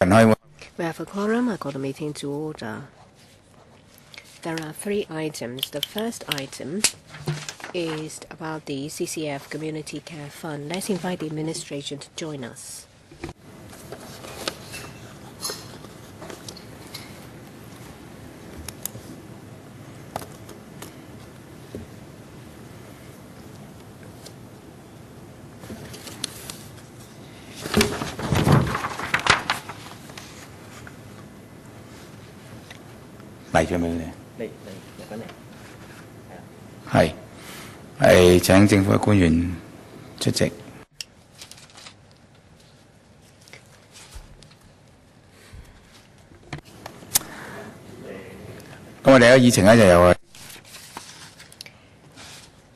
We have a quorum. I call the meeting to order. There are 3 items. The first item is about the CCF Community Care Fund. Let's invite the administration to join us.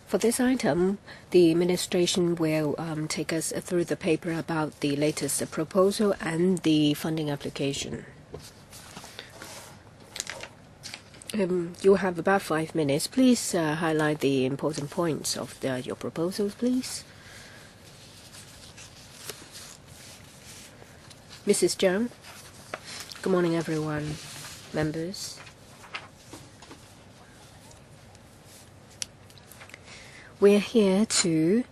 For this item, the administration will take us through the paper about the latest proposal and the funding application. You have about 5 minutes. Please highlight the important points of your proposals, please. Mrs. Zhang. Good morning, everyone. Members. We're here to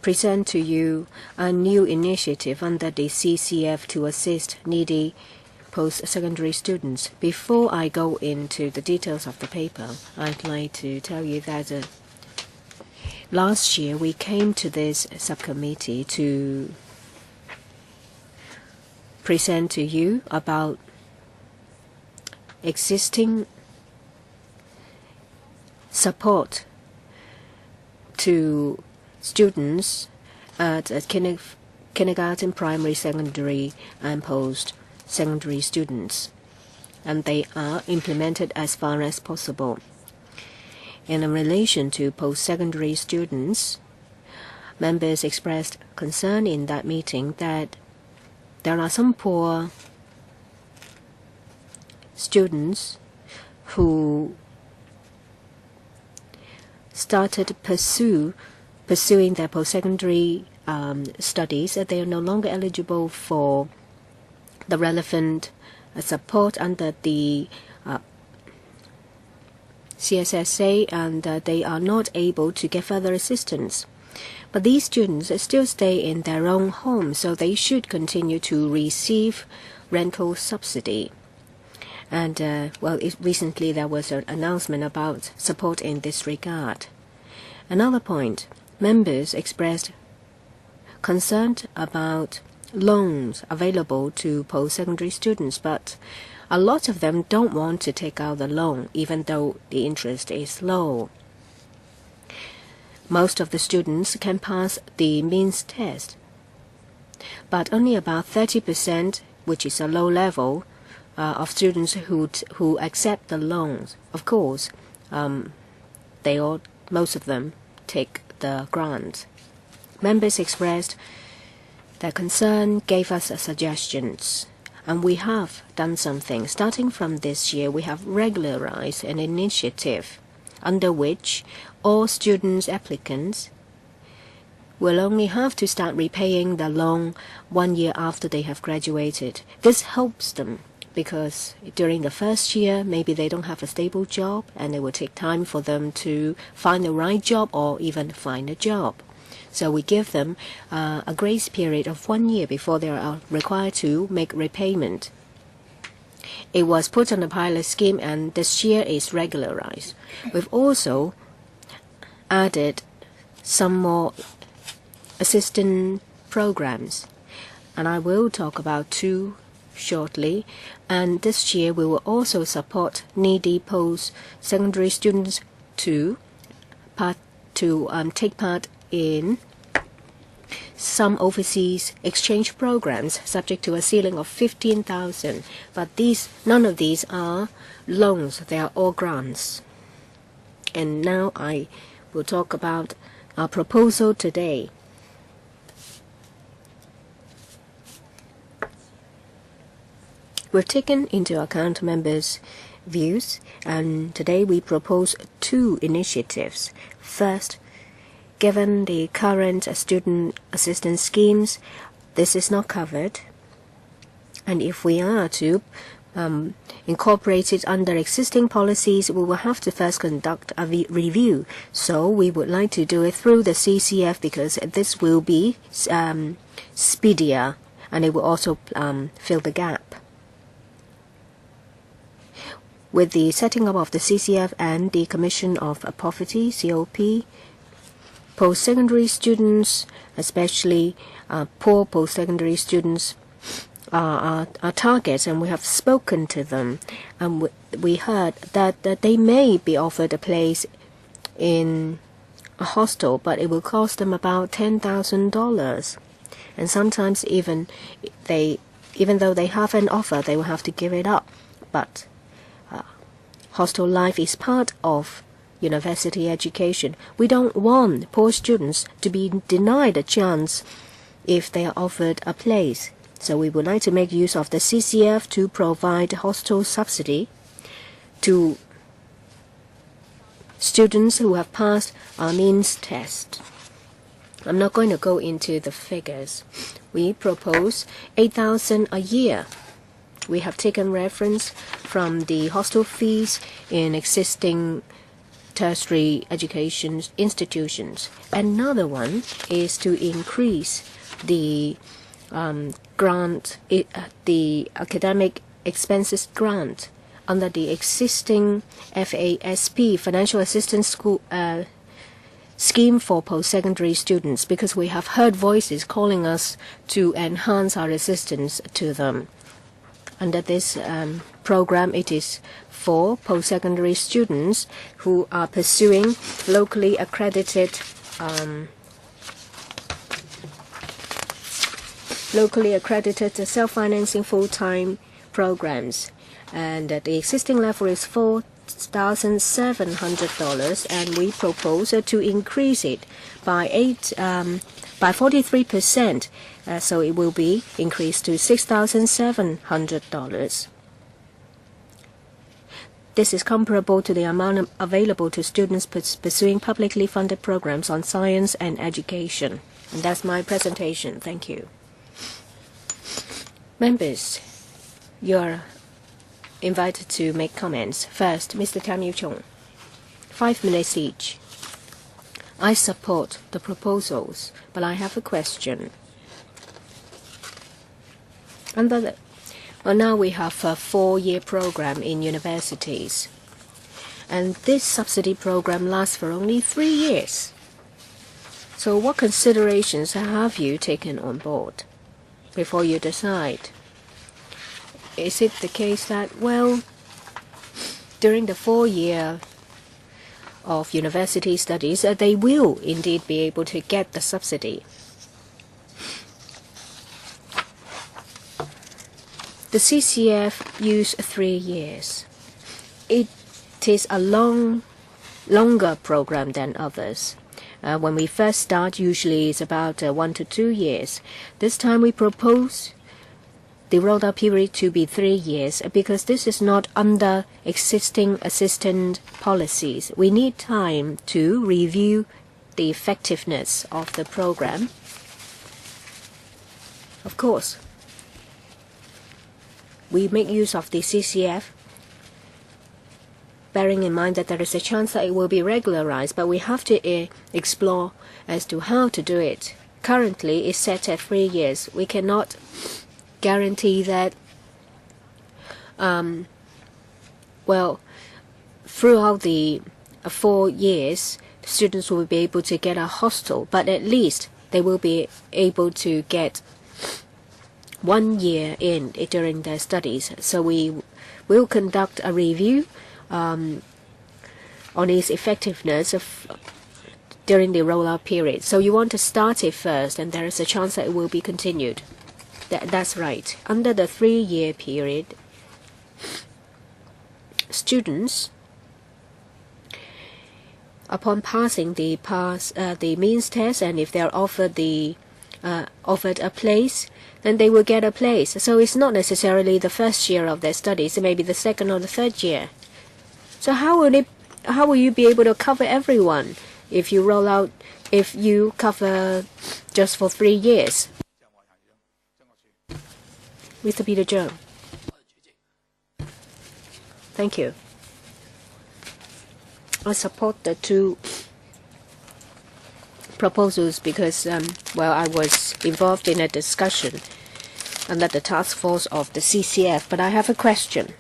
present to you a new initiative under the CCF to assist needy post-secondary students. Before I go into the details of the paper, I'd like to tell you that last year we came to this subcommittee to present to you about existing support to students at kindergarten, primary, secondary, and post-secondary students, and they are implemented as far as possible. In relation to post-secondary students, members expressed concern in that meeting that there are some poor students who started pursuing their post-secondary studies. They are no longer eligible for the relevant support under the CSSA, and they are not able to get further assistance. But these students still stay in their own home, so they should continue to receive rental subsidy. And, recently there was an announcement about support in this regard. Another point, members expressed concern about loans available to post-secondary students, but a lot of them don't want to take out the loan, even though the interest is low. Most of the students can pass the means test, but only about 30%, which is a low level, of students who accept the loans. Of course, most of them take the grant. Members expressed their concern, gave us suggestions, and we have done something. Starting from this year, we have regularized an initiative under which all students applicants will only have to start repaying the loan 1 year after they have graduated. This helps them, because during the first year, maybe they don't have a stable job, and it will take time for them to find the right job or even find a job. So we give them a grace period of 1 year before they are required to make repayment. It was put on a pilot scheme, and this year is regularized. We've also added some more assistance programs, and I will talk about 2 shortly. And this year we will also support needy post-secondary students to take part in some overseas exchange programs subject to a ceiling of 15,000. But none of these are loans, they are all grants. And now I will talk about our proposal today. We've taken into account members' views, and today we propose 2 initiatives. First, given the current student assistance schemes, this is not covered. And if we are to incorporate it under existing policies, we will have to first conduct a review. So we would like to do it through the CCF because this will be speedier and it will also fill the gap. With the setting up of the CCF and the Commission of Poverty, COP, post-secondary students, especially poor post-secondary students, are targets, and we have spoken to them, and we heard that they may be offered a place in a hostel, but it will cost them about $10,000, and sometimes even though they have an offer, they will have to give it up. But hostel life is part of university education. We don't want poor students to be denied a chance if they are offered a place. So we would like to make use of the CCF to provide hostel subsidy to students who have passed our means test. I'm not going to go into the figures. We propose 8,000 a year. We have taken reference from the hostel fees in existing tertiary education institutions. Another one is to increase the grant, the academic expenses grant under the existing FASP, Financial Assistance School scheme for post-secondary students, because we have heard voices calling us to enhance our assistance to them. Under this program, it is for post-secondary students who are pursuing locally accredited self-financing full-time programs, and the existing level is $4,700, and we propose to increase it by 43%, so it will be increased to $6,700. This is comparable to the amount available to students pursuing publicly funded programs on science and education. And that's my presentation. Thank you. Members, you are invited to make comments. First, Mr. Tam Yu-chung, 5 minutes each. I support the proposals, but I have a question. Now we have a 4-year program in universities, and this subsidy program lasts for only 3 years. So what considerations have you taken on board before you decide? Is it the case that, well, during the 4-year of university studies, they will indeed be able to get the subsidy? The CCF used 3 years. It is a longer program than others. When we first start, usually it's about 1 to 2 years. This time we propose the rolled-out period to be 3 years because this is not under existing assistance policies. We need time to review the effectiveness of the program. Of course, we make use of the CCF, bearing in mind that there is a chance that it will be regularized, but we have to explore as to how to do it. Currently, it's set at 3 years. We cannot guarantee that, throughout the 4 years, students will be able to get a hostel, but at least they will be able to get 1 year in during their studies. So we will conduct a review on its effectiveness during the rollout period. So you want to start it first, and there is a chance that it will be continued. That's right. Under the 3-year period, students, upon passing the means test, and if they are offered a place, then they will get a place. So it's not necessarily the first year of their studies. It may be the second or the third year. So how will you be able to cover everyone if you cover just for 3 years? Mr. Peter Zhang. Thank you. I support the two proposals because, I was involved in a discussion under the task force of the CCF, but I have a question.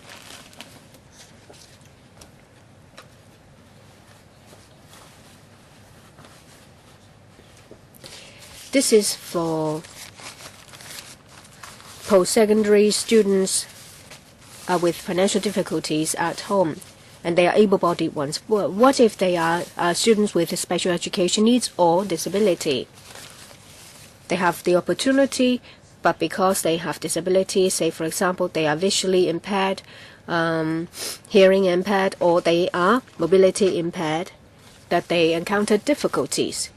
This is for post-secondary students with financial difficulties at home, and they are able-bodied ones. What if they are students with special education needs or disability? They have the opportunity, but because they have disability, say for example they are visually impaired, hearing impaired, or they are mobility impaired, that they encounter difficulties.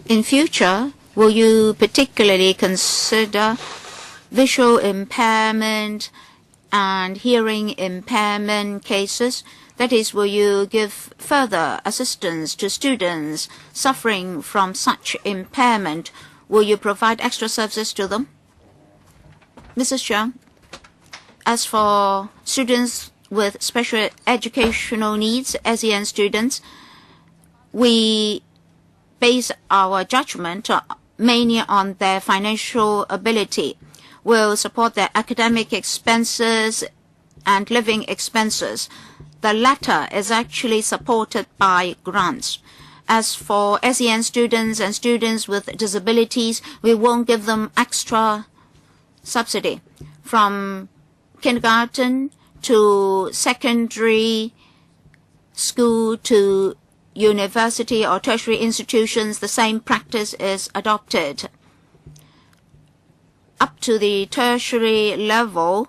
In future, will you particularly consider visual impairment and hearing impairment cases? That is, will you give further assistance to students suffering from such impairment? Will you provide extra services to them? Mrs. Chiang, as for students with special educational needs, SEN students, we base our judgment mainly on their financial ability. We'll support their academic expenses and living expenses. The latter is actually supported by grants. As for SEN students and students with disabilities, we won't give them extra subsidy. From kindergarten to secondary school to university or tertiary institutions, the same practice is adopted. Up to the tertiary level,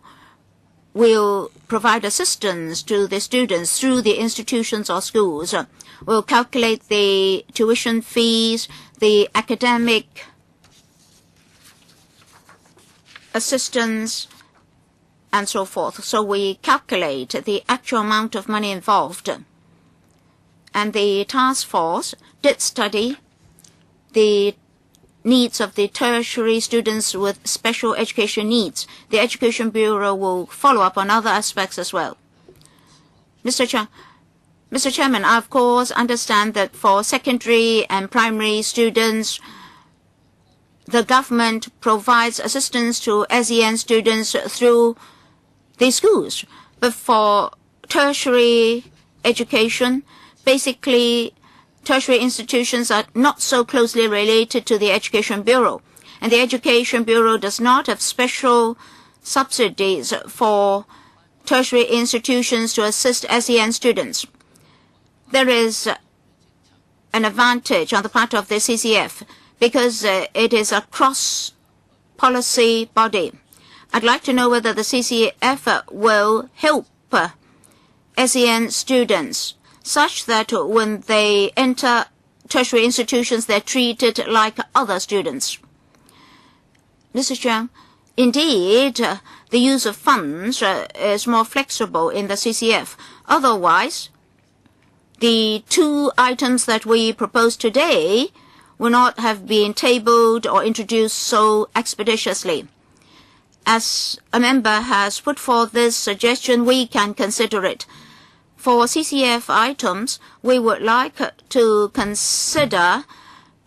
we'll provide assistance to the students through the institutions or schools. We'll calculate the tuition fees, the academic assistance, and so forth. So we calculate the actual amount of money involved. And the task force did study the needs of the tertiary students with special education needs. The Education Bureau will follow up on other aspects as well. Mr. Chairman, I of course understand that for secondary and primary students, the government provides assistance to SEN students through the schools. But for tertiary education, basically, tertiary institutions are not so closely related to the Education Bureau. And the Education Bureau does not have special subsidies for tertiary institutions to assist SEN students. There is an advantage on the part of the CCF because it is a cross-policy body. I'd like to know whether the CCF will help SEN students such that when they enter tertiary institutions, they're treated like other students. Mr. Chiang, indeed, the use of funds is more flexible in the CCF. Otherwise, the two items that we propose today will not have been tabled or introduced so expeditiously. As a member has put forth this suggestion, we can consider it. For CCF items, we would like to consider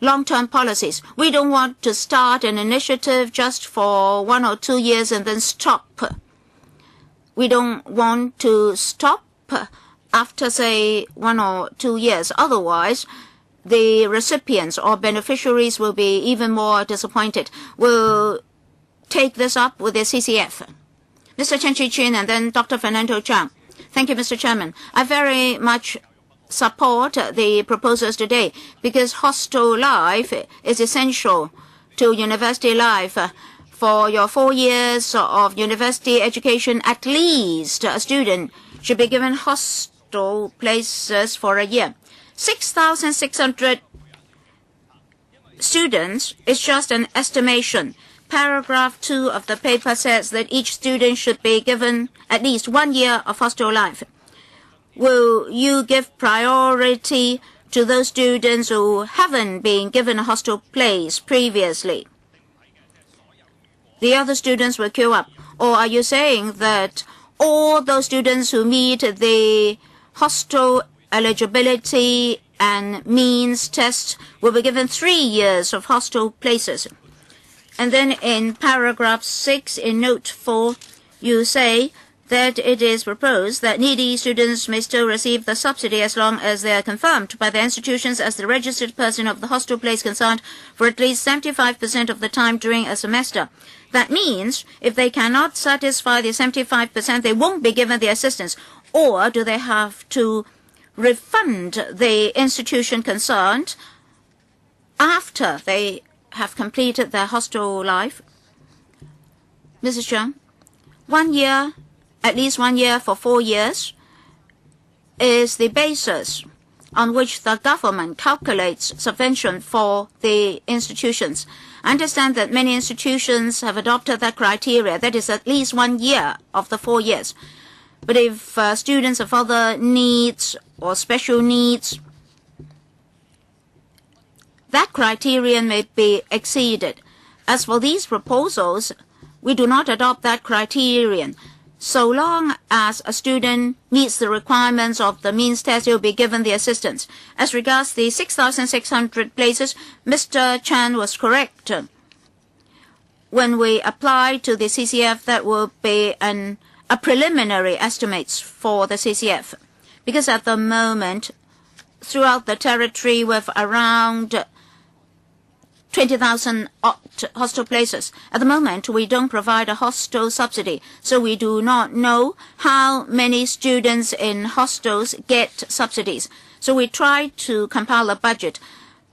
long-term policies. We don't want to start an initiative just for 1 or 2 years and then stop. We don't want to stop after, say, 1 or 2 years. Otherwise, the recipients or beneficiaries will be even more disappointed. We'll take this up with the CCF. Mr. Chen Chi-chin and then Dr. Fernando Chang. Thank you, Mr. Chairman. I very much support the proposals today because hostel life is essential to university life. For your 4 years of university education, at least a student should be given hostel places for a year. 6,600 students is just an estimation. Paragraph 2 of the paper says that each student should be given at least 1 year of hostel life. Will you give priority to those students who haven't been given a hostel place previously? the other students will queue up? Or are you saying that all those students who meet the hostel eligibility and means test will be given 3 years of hostel places? And then in paragraph 6 in note 4, you say that it is proposed that needy students may still receive the subsidy as long as they are confirmed by the institutions as the registered person of the hostel place concerned for at least 75% of the time during a semester. That means if they cannot satisfy the 75%, they won't be given the assistance. Or do they have to refund the institution concerned after they have completed their hostel life? Mrs. Zhang, 1 year, at least 1 year for 4 years, is the basis on which the government calculates subvention for the institutions. I understand that many institutions have adopted that criteria. That is at least 1 year of the 4 years. But if students have other needs or special needs, that criterion may be exceeded. As for these proposals, we do not adopt that criterion. So long as a student meets the requirements of the means test, he will be given the assistance. As regards the 6,600 places, Mr. Chan was correct. When we apply to the CCF, that will be a preliminary estimates for the CCF. Because at the moment, throughout the territory, we have around 20,000 hostel places. At the moment, we don't provide a hostel subsidy, so we do not know how many students in hostels get subsidies. So we try to compile a budget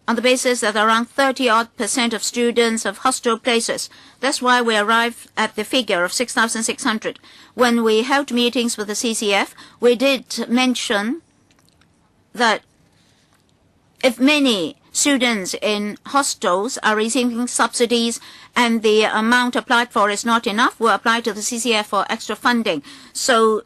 on the basis that around 30% of students have hostel places. That's why we arrived at the figure of 6,600. When we held meetings with the CCF, we did mention that if many students in hostels are receiving subsidies and the amount applied for is not enough, we'll apply to the CCF for extra funding. So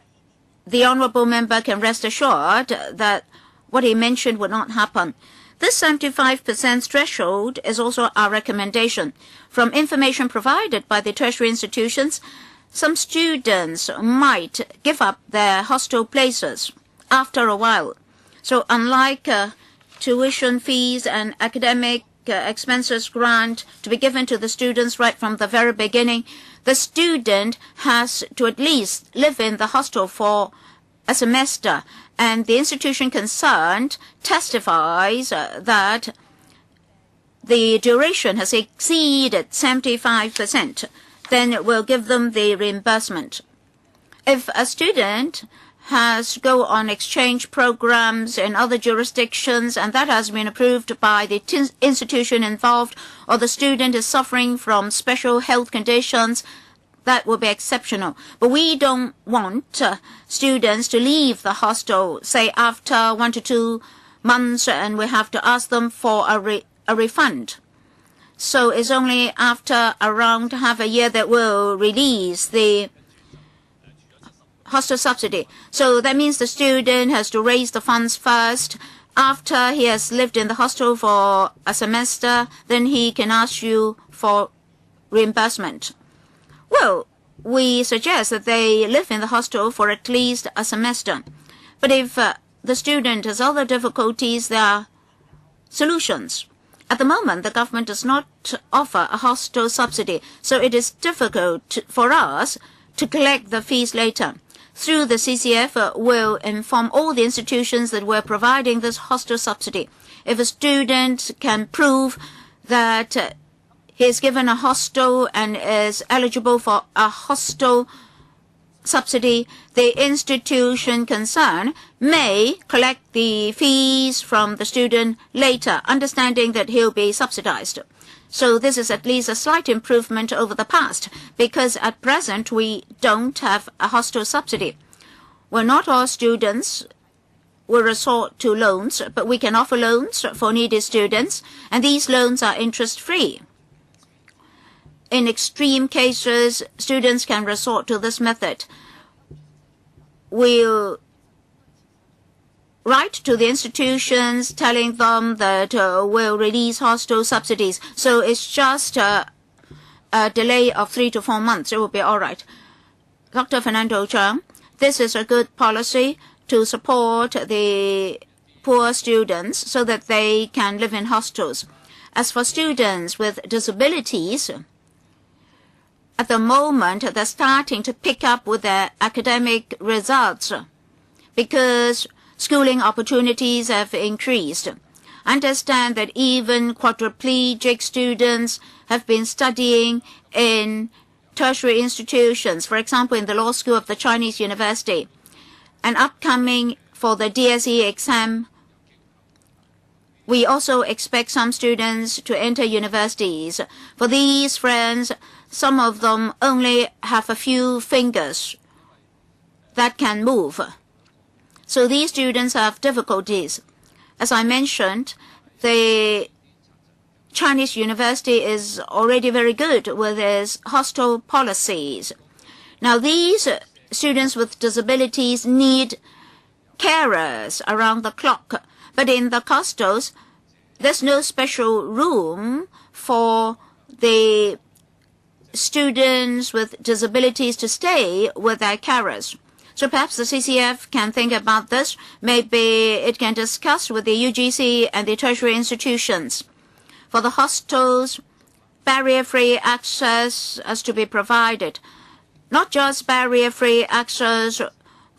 the honorable member can rest assured that what he mentioned would not happen. This 75% threshold is also our recommendation. From information provided by the tertiary institutions, some students might give up their hostel places after a while. So unlike tuition fees and academic expenses grant to be given to the students right from the very beginning, the student has to at least live in the hostel for a semester, and the institution concerned testifies that the duration has exceeded 75%, then it will give them the reimbursement. If a student has to go on exchange programs in other jurisdictions, and that has been approved by the institution involved, or the student is suffering from special health conditions, that will be exceptional. But we don't want students to leave the hostel, say, after 1 to 2 months, and we have to ask them for a refund. So it's only after around half a year that we'll release the hostel subsidy. So that means the student has to raise the funds first. After he has lived in the hostel for a semester, then he can ask you for reimbursement. Well, we suggest that they live in the hostel for at least a semester. But if the student has other difficulties, there are solutions. At the moment, the government does not offer a hostel subsidy, so it is difficult for us to collect the fees later. Through the CCF, we'll inform all the institutions that we're providing this hostel subsidy. If a student can prove that he is given a hostel and is eligible for a hostel subsidy, the institution concerned may collect the fees from the student later, understanding that he'll be subsidized. So this is at least a slight improvement over the past, because at present we don't have a hostel subsidy. Well, not all students will resort to loans, but we can offer loans for needy students, and these loans are interest-free. In extreme cases, students can resort to this method. We'll write to the institutions telling them that we'll release hostel subsidies. So it's just a a delay of 3 to 4 months, it will be all right. Dr. Fernando Cheung, this is a good policy to support the poor students so that they can live in hostels. As for students with disabilities, at the moment, they're starting to pick up with their academic results because schooling opportunities have increased. I understand that even quadriplegic students have been studying in tertiary institutions, for example, in the law school of the Chinese University. And upcoming for the DSE exam, we also expect some students to enter universities. For these friends, some of them only have a few fingers that can move. So these students have difficulties. As I mentioned, the Chinese university is already very good with its hostel policies. Now, these students with disabilities need carers around the clock. But in the hostels, there's no special room for the students with disabilities to stay with their carers. So perhaps the CCF can think about this. Maybe it can discuss with the UGC and the tertiary institutions. For the hostels, barrier-free access has to be provided. Not just barrier-free access,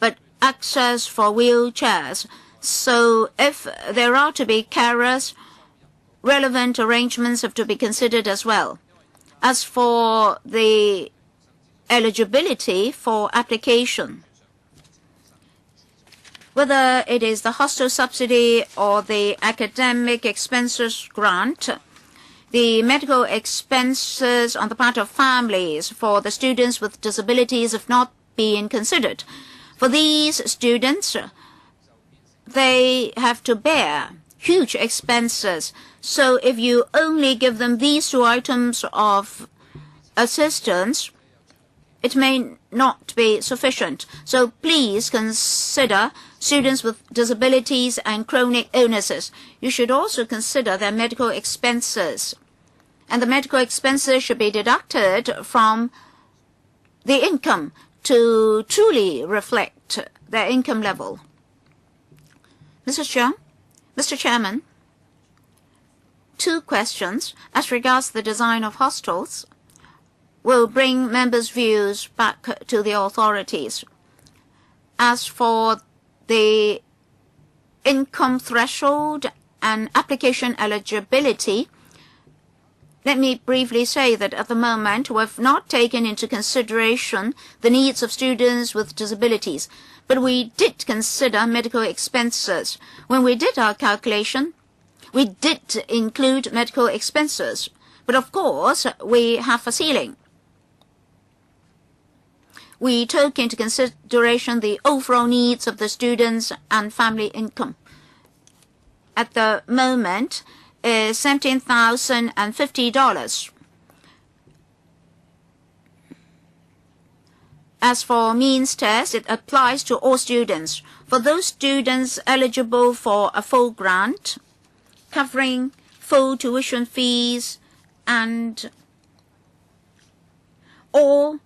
but access for wheelchairs. So if there are to be carers, relevant arrangements have to be considered as well. As for the eligibility for application, whether it is the hostel subsidy or the academic expenses grant, the medical expenses on the part of families for the students with disabilities have not been considered. For these students, they have to bear huge expenses. So if you only give them these two items of assistance, it may not be sufficient. So please consider students with disabilities and chronic illnesses. You should also consider their medical expenses. And the medical expenses should be deducted from the income to truly reflect their income level. Mr. Chairman, 2 questions. As regards the design of hostels, will bring members' views back to the authorities. As for the income threshold and application eligibility, let me briefly say that at the moment we have not taken into consideration the needs of students with disabilities, but we did consider medical expenses. When we did our calculation, we did include medical expenses, but of course we have a ceiling. We took into consideration the overall needs of the students and family income. At the moment, is $17,050. As for means test, it applies to all students. For those students eligible for a full grant, covering full tuition fees and all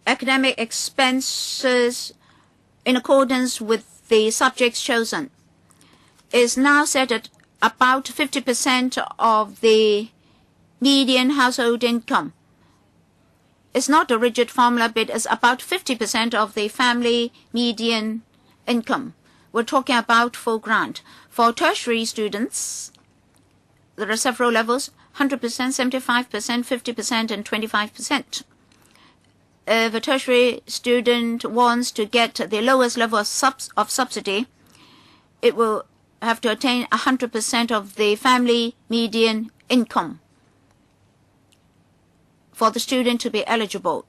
academic expenses in accordance with the subjects chosen, is now set at about 50% of the median household income. It's not a rigid formula, but it's about 50% of the family median income. We're talking about full grant. For tertiary students, there are several levels, 100%, 75%, 50%, and 25%. If a tertiary student wants to get the lowest level of subsidy, it will have to attain 100% of the family median income for the student to be eligible.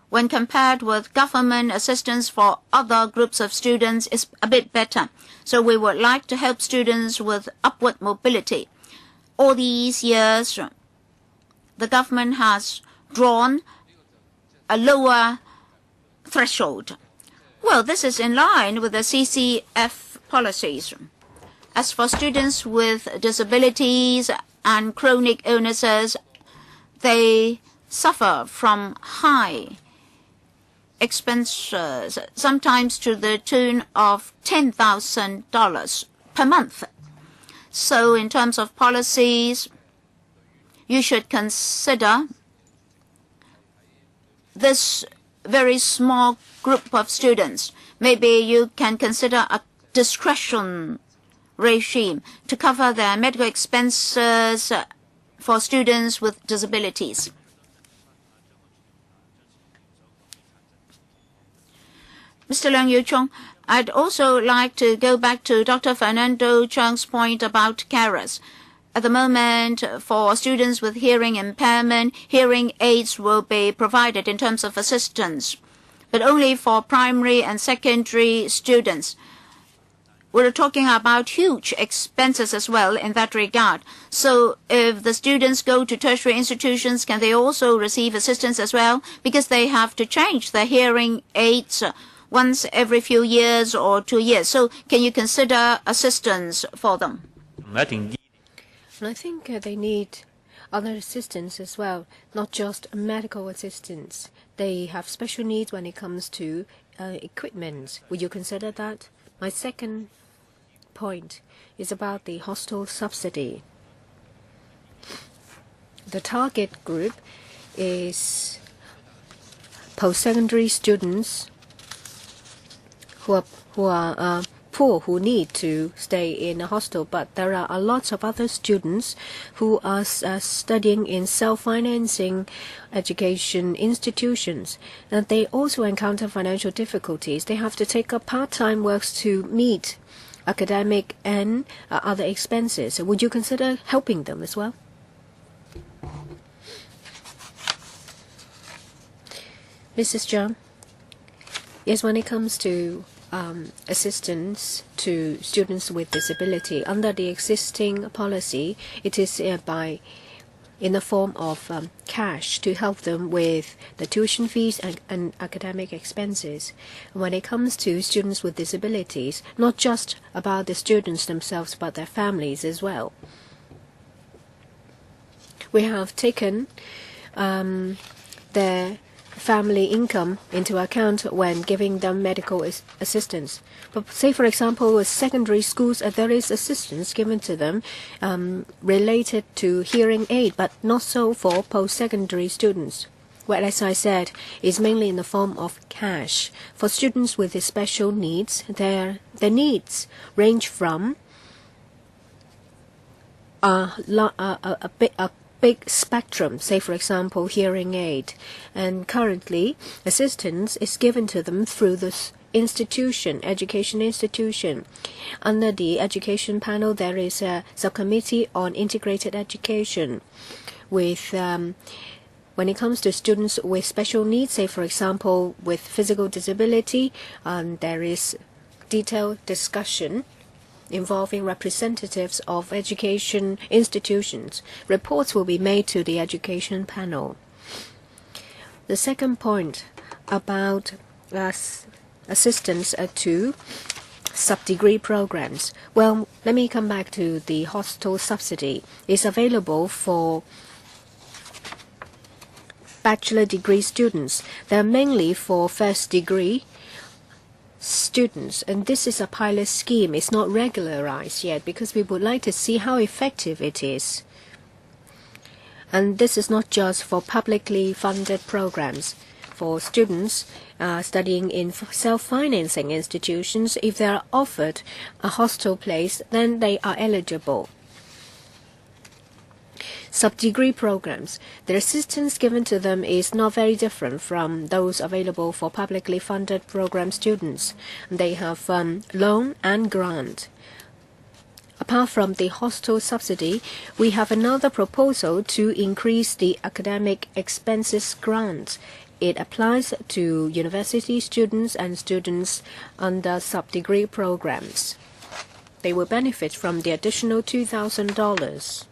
When compared with government assistance for other groups of students, it's a bit better. So we would like to help students with upward mobility. All these years, the government has drawn a lower threshold. Well, this is in line with the CCF policies. As for students with disabilities and chronic illnesses, they suffer from high expenses, sometimes to the tune of $10,000 per month. So in terms of policies, you should consider this very small group of students. Maybe you can consider a discretion regime to cover their medical expenses for students with disabilities. Mr. Leung Yu-chung, I'd also like to go back to Dr. Fernando Cheung's point about carers. At the moment, for students with hearing impairment, hearing aids will be provided in terms of assistance, but only for primary and secondary students. We're talking about huge expenses as well in that regard. So if the students go to tertiary institutions, can they also receive assistance as well? Because they have to change their hearing aids once every few years or 2 years. So can you consider assistance for them? I think they need other assistance as well, not just medical assistance. They have special needs when it comes to equipment. Would you consider that? My second point is about the hostel subsidy. The target group is post-secondary students who are poor, who need to stay in a hostel, but there are a lot of other students who are studying in self-financing education institutions, and they also encounter financial difficulties. They have to take up part-time works to meet academic and other expenses. Would you consider helping them as well? Mrs. Zhang, yes, when it comes to assistance to students with disability, under the existing policy, it is in the form of cash to help them with the tuition fees and academic expenses. When it comes to students with disabilities, not just about the students themselves, but their families as well. We have taken their family income into account when giving them medical assistance. But say, for example, with secondary schools, there is assistance given to them related to hearing aid, but not so for post-secondary students. Well, as I said, is mainly in the form of cash. For students with special needs, their needs range from a big spectrum, say for example hearing aid, and currently assistance is given to them through this education institution. Under the education panel, there is a subcommittee on integrated education with when it comes to students with special needs, say for example with physical disability, there is detailed discussion involving representatives of education institutions. Reports will be made to the education panel. The second point about assistance to sub-degree programs. Well, let me come back to the hostel subsidy. It's available for bachelor degree students. They're mainly for first degree students, and this is a pilot scheme. It's not regularized yet because we would like to see how effective it is. And this is not just for publicly funded programs. For students studying in self-financing institutions, if they are offered a hostel place, then they are eligible. Sub-degree programs, the assistance given to them is not very different from those available for publicly funded program students. They have loan and grant. Apart from the hostel subsidy, we have another proposal to increase the academic expenses grant. It applies to university students and students under sub-degree programs. They will benefit from the additional $2,000.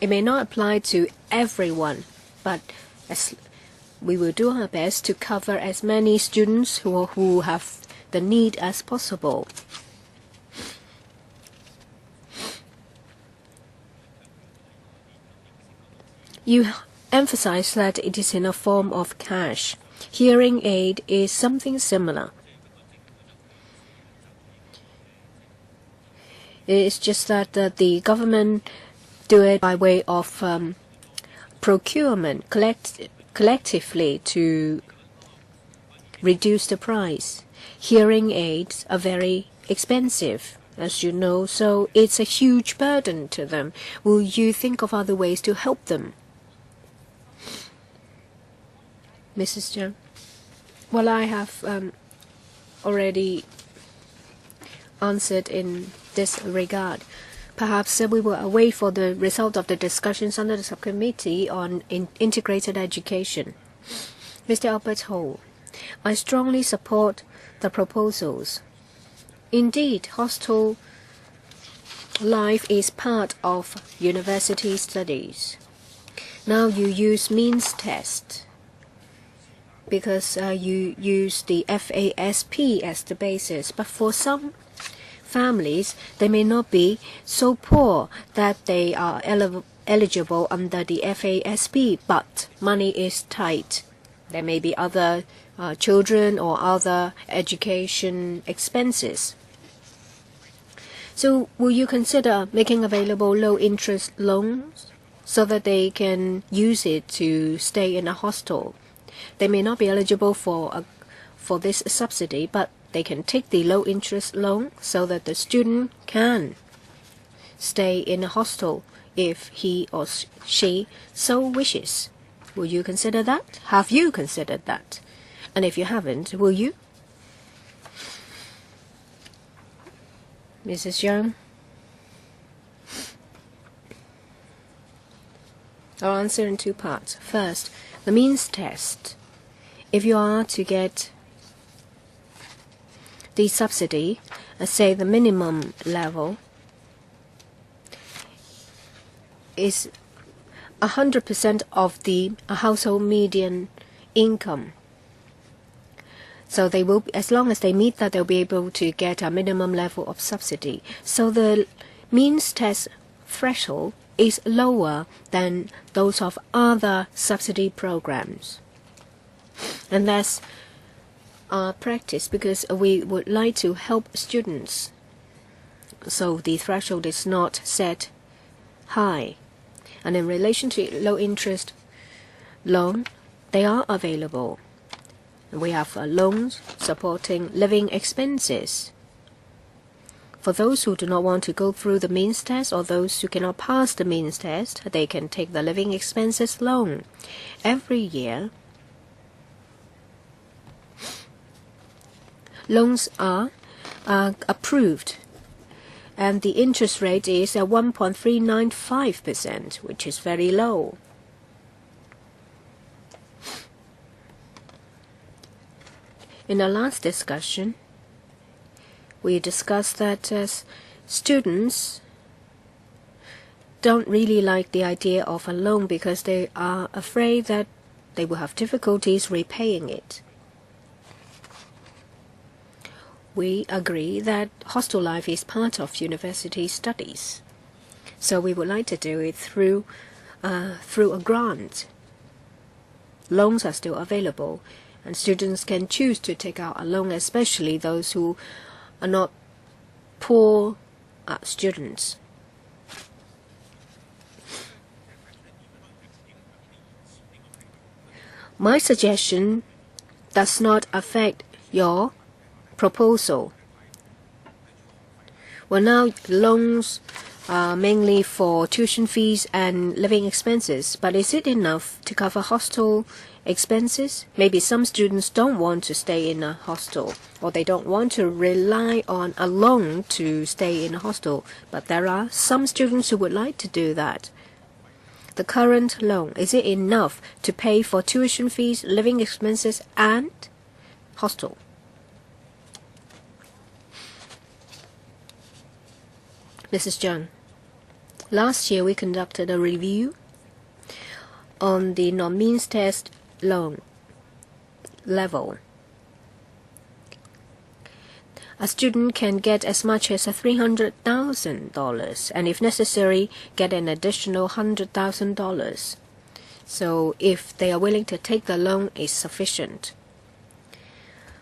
It may not apply to everyone, but we will do our best to cover as many students who have the need as possible. emphasize that it is in a form of cash. Hearing aid is something similar. It's just that the government do it by way of procurement collectively to reduce the price. Hearing aids are very expensive, as you know, so it's a huge burden to them. Will you think of other ways to help them? Mrs. Zhang? Well, I have already answered in this regard. Perhaps we will wait for the result of the discussions under the subcommittee on integrated education. Mr. Albert Ho, I strongly support the proposals. Indeed, hostel life is part of university studies. Now you use means test because you use the FASP as the basis, but for some families, they may not be so poor that they are eligible under the FASP, but money is tight. There may be other children or other education expenses. So will you consider making available low-interest loans so that they can use it to stay in a hostel? They may not be eligible for this subsidy, but they can take the low-interest loan so that the student can stay in a hostel if he or she so wishes. Will you consider that? Have you considered that? And if you haven't, will you? Mrs. Young? I'll answer in two parts. First, the means test. If you are to get the subsidy, say the minimum level, is 100% of the household median income. So they will, as long as they meet that, they'll be able to get a minimum level of subsidy. So the means test threshold is lower than those of other subsidy programs. And that's our practice because we would like to help students. So the threshold is not set high. And in relation to low-interest loan, they are available. We have loans supporting living expenses. For those who do not want to go through the means test or those who cannot pass the means test, they can take the living expenses loan. Every year, loans are approved, and the interest rate is at 1.395%, which is very low. In our last discussion, we discussed that students don't really like the idea of a loan because they are afraid that they will have difficulties repaying it. We agree that hostel life is part of university studies, so we would like to do it through a grant. Loans are still available, and students can choose to take out a loan, especially those who are not poor students. My suggestion does not affect your proposal. Well, now loans are mainly for tuition fees and living expenses, but is it enough to cover hostel expenses? Maybe some students don't want to stay in a hostel, or they don't want to rely on a loan to stay in a hostel, but there are some students who would like to do that. The current loan, is it enough to pay for tuition fees, living expenses, and hostel? Mrs. Zhang, last year we conducted a review on the non-means test loan level. A student can get as much as $300,000 and if necessary get an additional $100,000. So if they are willing to take the loan, it's sufficient.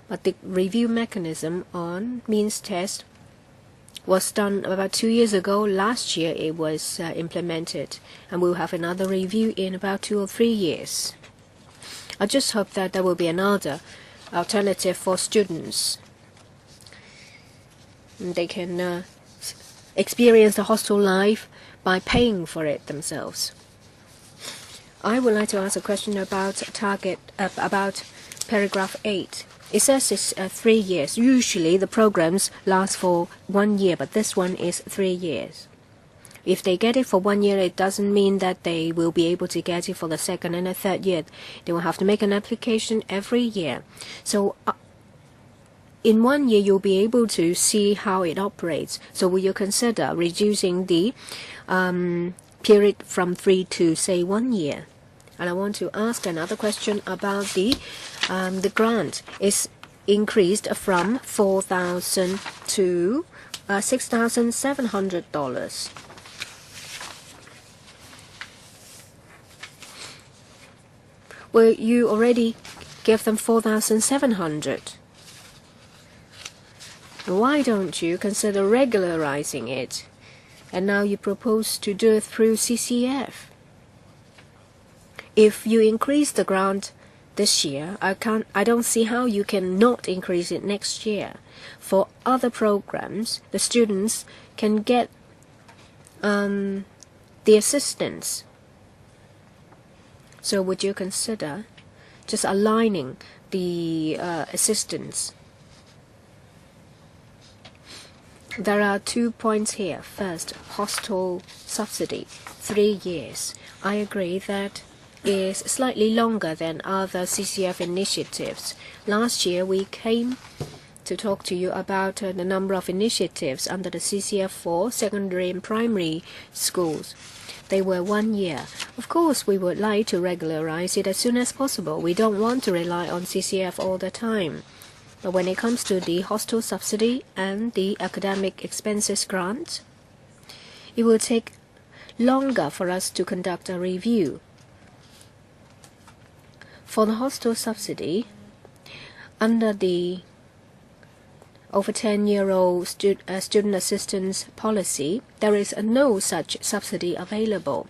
But the review mechanism on means test was done about 2 years ago. Last year it was implemented, and we'll have another review in about 2 or 3 years. I just hope that there will be another alternative for students. They can experience the hostel life by paying for it themselves. I would like to ask a question about about paragraph 8. It says it's 3 years. Usually the programs last for 1 year, but this one is 3 years. If they get it for 1 year, it doesn't mean that they will be able to get it for the second and the third year. They will have to make an application every year. So in 1 year, you'll be able to see how it operates. So will you consider reducing the period from 3 to, say, 1 year? And I want to ask another question about the grant. Is increased from $4,000 to $6,700. Well, you already gave them $4,700. Why don't you consider regularizing it? And now you propose to do it through CCF. If you increase the grant this year, I don't see how you can not increase it next year. For other programs, the students can get the assistance. So would you consider just aligning the assistance? There are 2 points here. First, hostel subsidy, 3 years. I agree that is slightly longer than other CCF initiatives. Last year we came to talk to you about the number of initiatives under the CCF for secondary and primary schools. They were 1 year. Of course, we would like to regularize it as soon as possible. We don't want to rely on CCF all the time. But when it comes to the hostel subsidy and the academic expenses grant, it will take longer for us to conduct a review. For the hostel subsidy, under the over 10-year-old student assistance policy, there is no such subsidy available.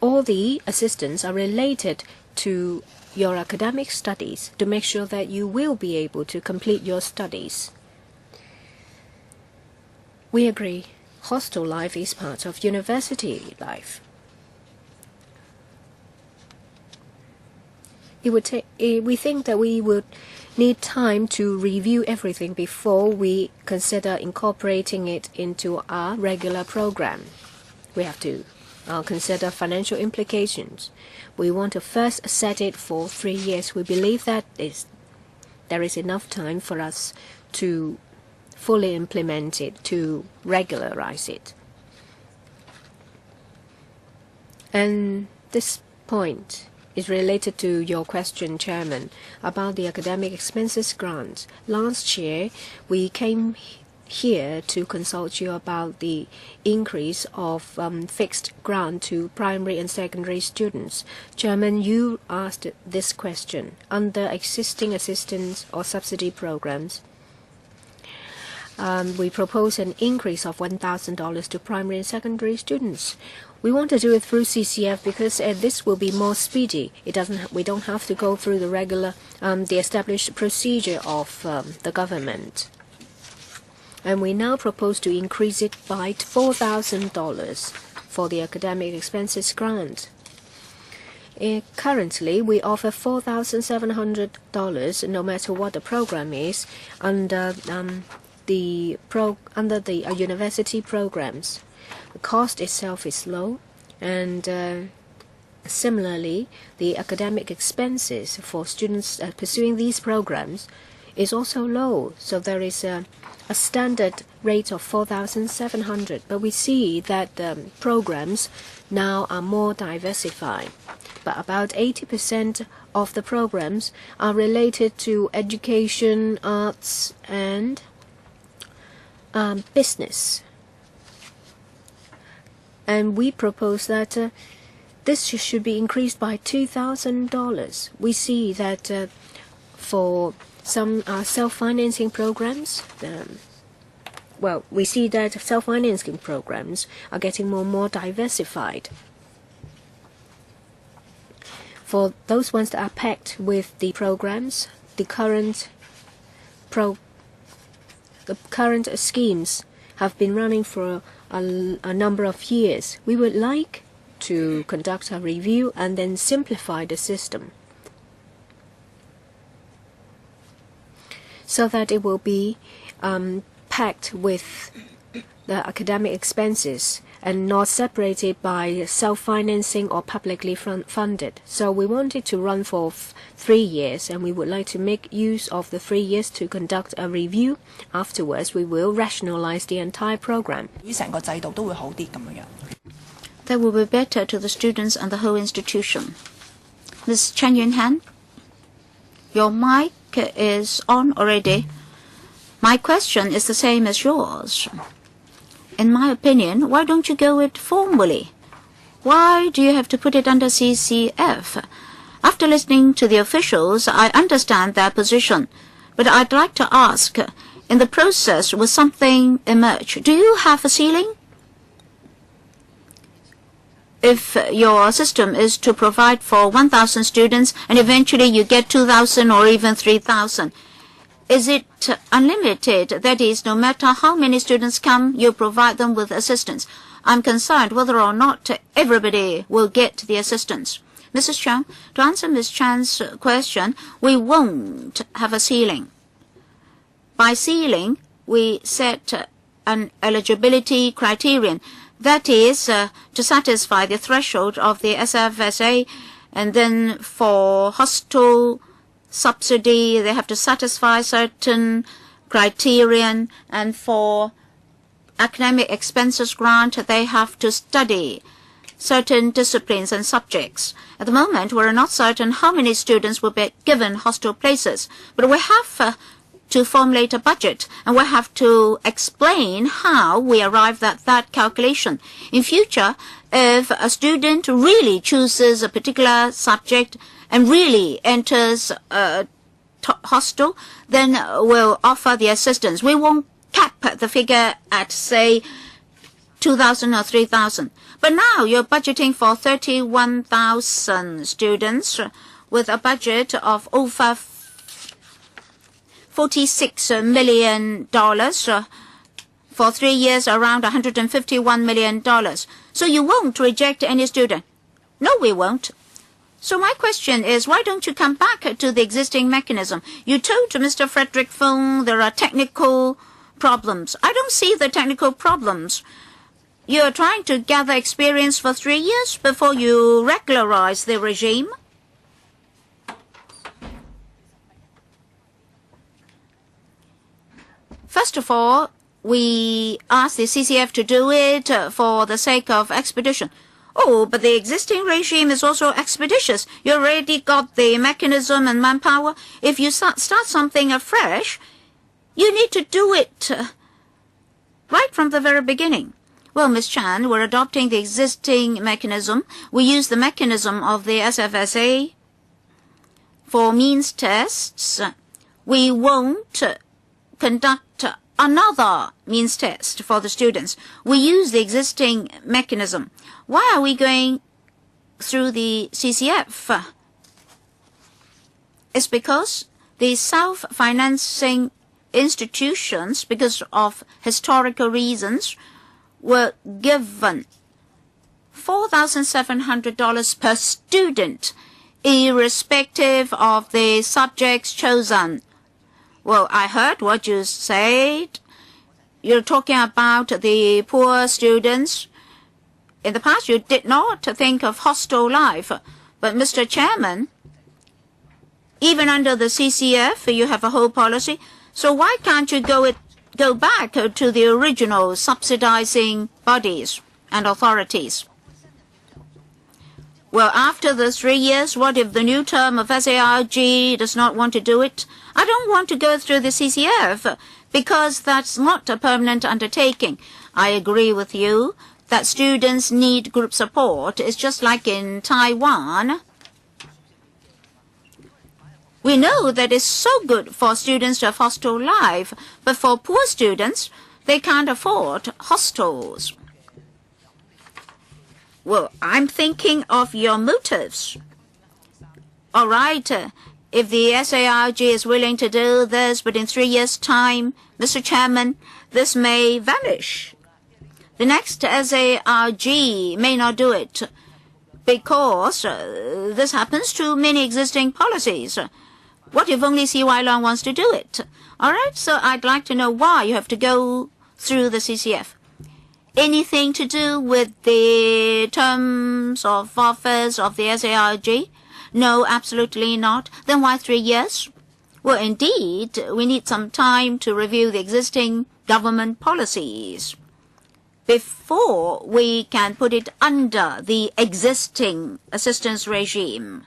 All the assistance are related to your academic studies to make sure that you will be able to complete your studies. We agree, hostel life is part of university life. We think that we would need time to review everything before we consider incorporating it into our regular program. We have to consider financial implications. We want to first set it for 3 years. We believe that there is enough time for us to fully implement it, to regularize it. And this point is related to your question, Chairman, about the academic expenses grant. Last year, we came here to consult you about the increase of fixed grant to primary and secondary students. Chairman, you asked this question. Under existing assistance or subsidy programs, we propose an increase of $1,000 to primary and secondary students. We want to do it through CCF because this will be more speedy. We don't have to go through the regular, the established procedure of the government. And we now propose to increase it by $4,000 for the academic expenses grant. Currently, we offer $4,700 no matter what the program is under the university programs. The cost itself is low, and similarly, the academic expenses for students pursuing these programs is also low. So there is a standard rate of $4,700. But we see that programs now are more diversified. But about 80% of the programs are related to education, arts, and business. And we propose that this should be increased by $2,000. We see that for some self-financing programs, we see that self-financing programs are getting more and more diversified. For those ones that are packed with the programs, the current schemes have been running for a number of years. We would like to conduct a review and then simplify the system so that it will be packed with the academic expenses and not separated by self-financing or publicly funded. So we want it to run for 3 years, and we would like to make use of the 3 years to conduct a review. Afterwards, we will rationalize the entire program. That will be better to the students and the whole institution. Ms. Chen Yunhan, your mic is on already. My question is the same as yours. In my opinion, why don't you go it formally? Why do you have to put it under CCF? After listening to the officials, I understand their position. But I'd like to ask, in the process, will something emerge? Do you have a ceiling? If your system is to provide for 1,000 students and eventually you get 2,000 or even 3,000, is it unlimited? That is, no matter how many students come, you provide them with assistance. I'm concerned whether or not everybody will get the assistance. Mrs. Chang, to answer Ms. Chan's question, we won't have a ceiling. By ceiling, we set an eligibility criterion. That is, to satisfy the threshold of the SFSA, and then for hostel subsidy, they have to satisfy certain criterion, and for academic expenses grant, they have to study certain disciplines and subjects. At the moment, we're not certain how many students will be given hostel places, but we have to formulate a budget, and we have to explain how we arrived at that calculation. In future, if a student really chooses a particular subject and really enters a hostel, then we'll offer the assistance. We won't cap the figure at, say, 2,000 or 3,000. But now you're budgeting for 31,000 students with a budget of over $46 million. For 3 years, around $151 million. So you won't reject any student? No, we won't. So my question is, why don't you come back to the existing mechanism? You told Mr. Frederick Fung there are technical problems. I don't see the technical problems. You're trying to gather experience for 3 years before you regularize the regime. First of all, we asked the CCF to do it for the sake of expedition. Oh, but the existing regime is also expeditious. You already got the mechanism and manpower. If you start something afresh, you need to do it right from the very beginning. Well, Ms. Chan, we're adopting the existing mechanism. We use the mechanism of the SFSA for means tests. We won't conduct another means test for the students. We use the existing mechanism. Why are we going through the CCF? It's because the self-financing institutions, because of historical reasons, were given $4,700 per student, irrespective of the subjects chosen. Well, I heard what you said. You're talking about the poor students. In the past, you did not think of hostel life. But, Mr. Chairman, even under the CCF, you have a whole policy. So why can't you go back to the original subsidizing bodies and authorities? Well, after the 3 years, what if the new term of SARG does not want to do it? I don't want to go through the CCF because that's not a permanent undertaking. I agree with you that students need group support. It's just like in Taiwan. We know that it's so good for students to have hostel life, but for poor students, they can't afford hostels. Well, I'm thinking of your motives. All right, if the SARG is willing to do this, but in 3 years' time, Mr. Chairman, this may vanish. The next SARG may not do it because this happens to many existing policies. What if only CY Leung wants to do it? All right, so I'd like to know why you have to go through the CCF. Anything to do with the terms of office of the SARG? No, absolutely not. Then why 3 years? Well, indeed, we need some time to review the existing government policies before we can put it under the existing assistance regime.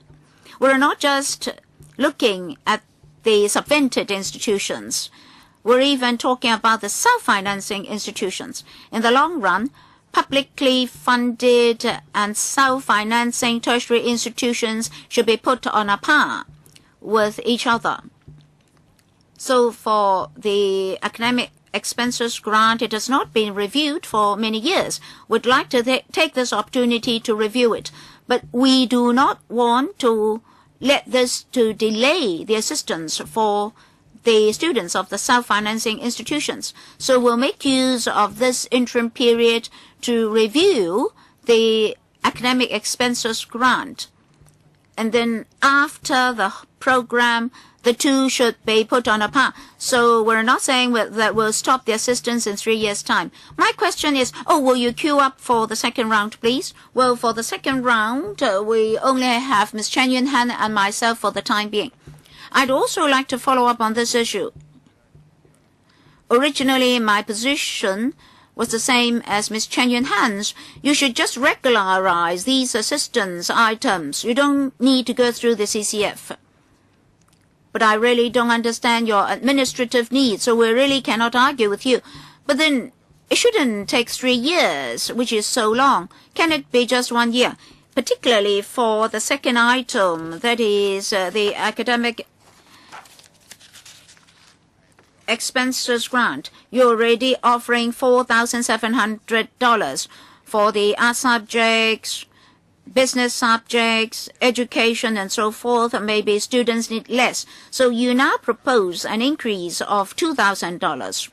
We're not just looking at the subvented institutions. We're even talking about the self-financing institutions. In the long run, publicly funded and self-financing tertiary institutions should be put on a par with each other. So for the academic expenses grant, it has not been reviewed for many years. We'd like to take this opportunity to review it, but we do not want to let this to delay the assistance for the students of the self-financing institutions. So we'll make use of this interim period to review the academic expenses grant. And then after the program, the two should be put on a par. So we're not saying that we'll stop the assistance in 3 years' time. My question is, will you queue up for the second round, please? Well, for the second round, we only have Ms. Chen Yunhan and myself for the time being. I'd also like to follow up on this issue. Originally, my position was the same as Ms. Chen Yunhan's. You should just regularize these assistance items. You don't need to go through the CCF. But I really don't understand your administrative needs, so we really cannot argue with you. But then it shouldn't take 3 years, which is so long. Can it be just 1 year? Particularly for the second item, that is the academic expenses grant. You're already offering $4,700 for the art subjects, business subjects, education, and so forth. Maybe students need less. So you now propose an increase of $2,000.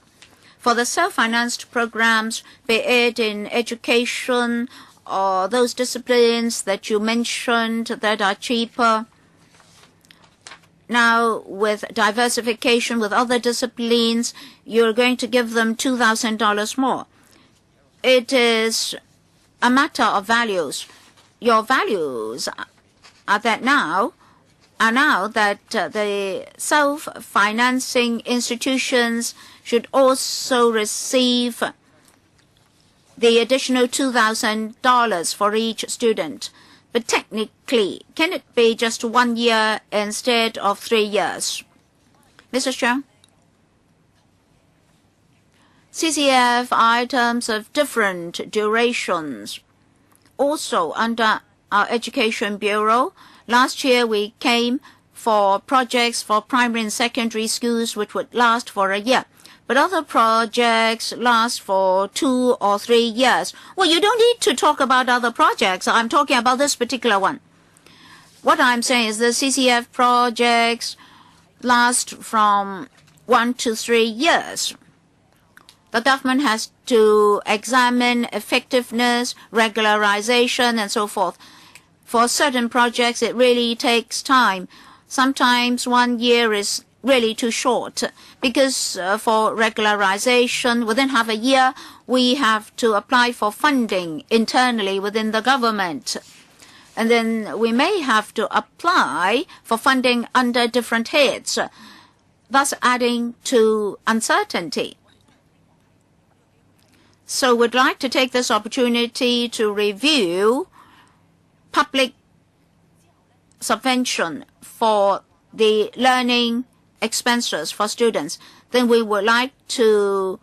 For the self-financed programs, be it in education or those disciplines that you mentioned that are cheaper, now with diversification with other disciplines, you're going to give them $2,000 more. It is a matter of values. Your values are now that the self-financing institutions should also receive the additional $2,000 for each student. But technically, can it be just 1 year instead of 3 years? Mr. Cheung? CCF items of different durations. Also, under our Education Bureau, last year we came for projects for primary and secondary schools which would last for a year. But other projects last for 2 or 3 years. Well, you don't need to talk about other projects. I'm talking about this particular one. What I'm saying is the CCF projects last from 1 to 3 years. The government has to examine effectiveness, regularization, and so forth. For certain projects, it really takes time. Sometimes 1 year is really too short because for regularization, within half a year, we have to apply for funding internally within the government. And then we may have to apply for funding under different heads, thus adding to uncertainty. So we'd like to take this opportunity to review public subvention for the learning expenses for students. Then we would like to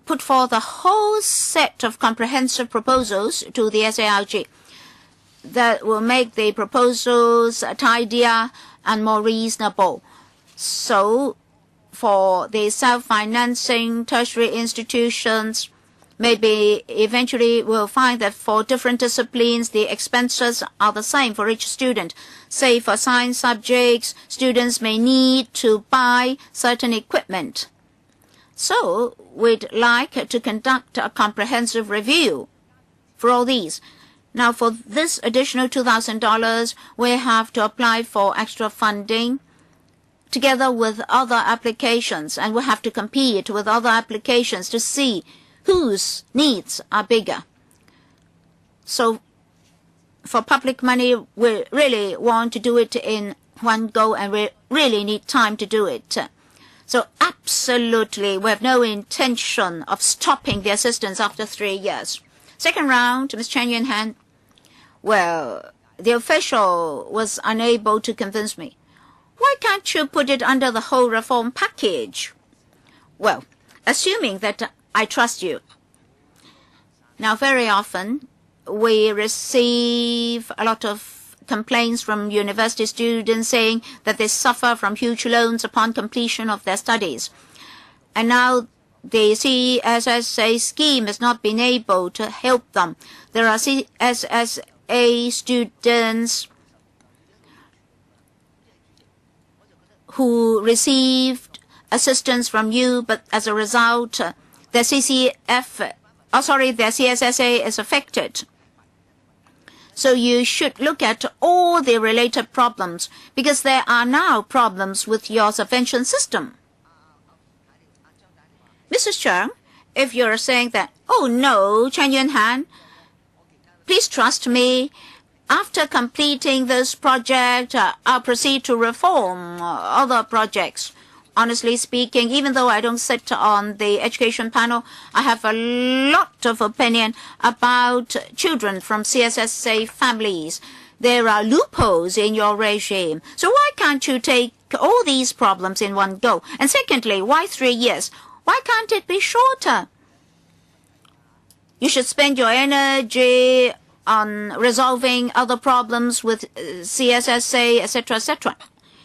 put forth a whole set of comprehensive proposals to the SARG that will make the proposals tidier and more reasonable. So for the self-financing tertiary institutions, maybe eventually we'll find that for different disciplines, the expenses are the same for each student. Say for science subjects, students may need to buy certain equipment. So we'd like to conduct a comprehensive review for all these. Now for this additional $2,000, we have to apply for extra funding together with other applications, and we have to compete with other applications to see whose needs are bigger. So for public money, we really want to do it in one go, and we really need time to do it. So absolutely, we have no intention of stopping the assistance after 3 years. Second round, Ms. Chen Yunhan. Well, the official was unable to convince me. Why can't you put it under the whole reform package? Well, assuming that I trust you. Now, very often, we receive a lot of complaints from university students saying that they suffer from huge loans upon completion of their studies. And now the CSSA scheme has not been able to help them. There are CSSA students who received assistance from you, but as a result, their CSSA is affected. So you should look at all the related problems, because there are now problems with your subvention system. Mrs. Cheung, if you're saying that, oh no, Chen Yunhan, please trust me, after completing this project, I'll proceed to reform other projects. Honestly speaking, even though I don't sit on the education panel, I have a lot of opinion about children from CSSA families. There are loopholes in your regime. So why can't you take all these problems in one go? And secondly, why 3 years? Why can't it be shorter? You should spend your energy on resolving other problems with CSSA, etc., etc.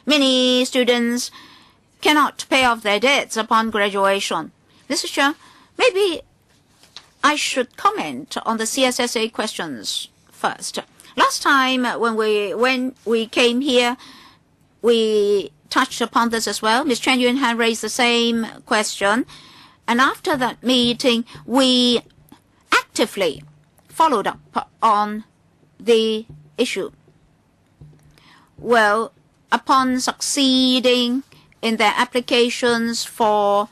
Many students cannot pay off their debts upon graduation. Mr. Cheung, maybe I should comment on the CSSA questions first. Last time when we came here, we touched upon this as well. Ms. Chen Yunhan raised the same question. And after that meeting, we actively followed up on the issue. Well, upon succeeding in their applications for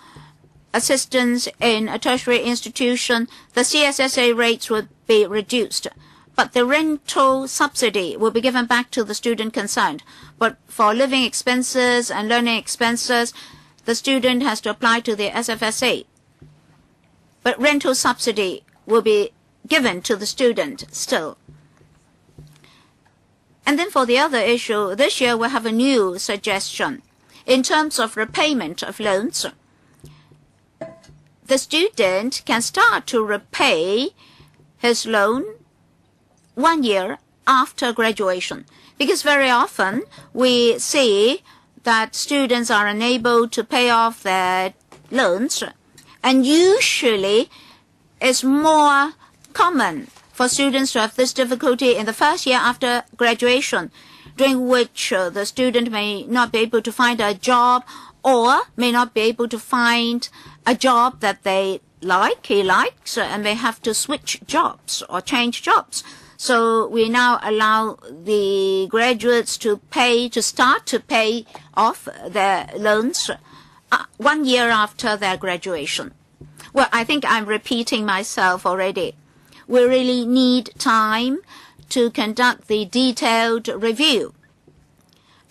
assistance in a tertiary institution, the CSSA rates would be reduced, but the rental subsidy will be given back to the student concerned. But for living expenses and learning expenses, the student has to apply to the SFSA. But rental subsidy will be given to the student still. And then for the other issue, this year we have a new suggestion. In terms of repayment of loans, the student can start to repay his loan 1 year after graduation. Because very often we see that students are unable to pay off their loans, and usually it's more common for students to have this difficulty in the first year after graduation, during which the student may not be able to find a job or may not be able to find a job that he likes, and may have to switch jobs or change jobs. So we now allow the graduates to start to pay off their loans 1 year after their graduation. Well, I think I'm repeating myself already. We really need time to conduct the detailed review.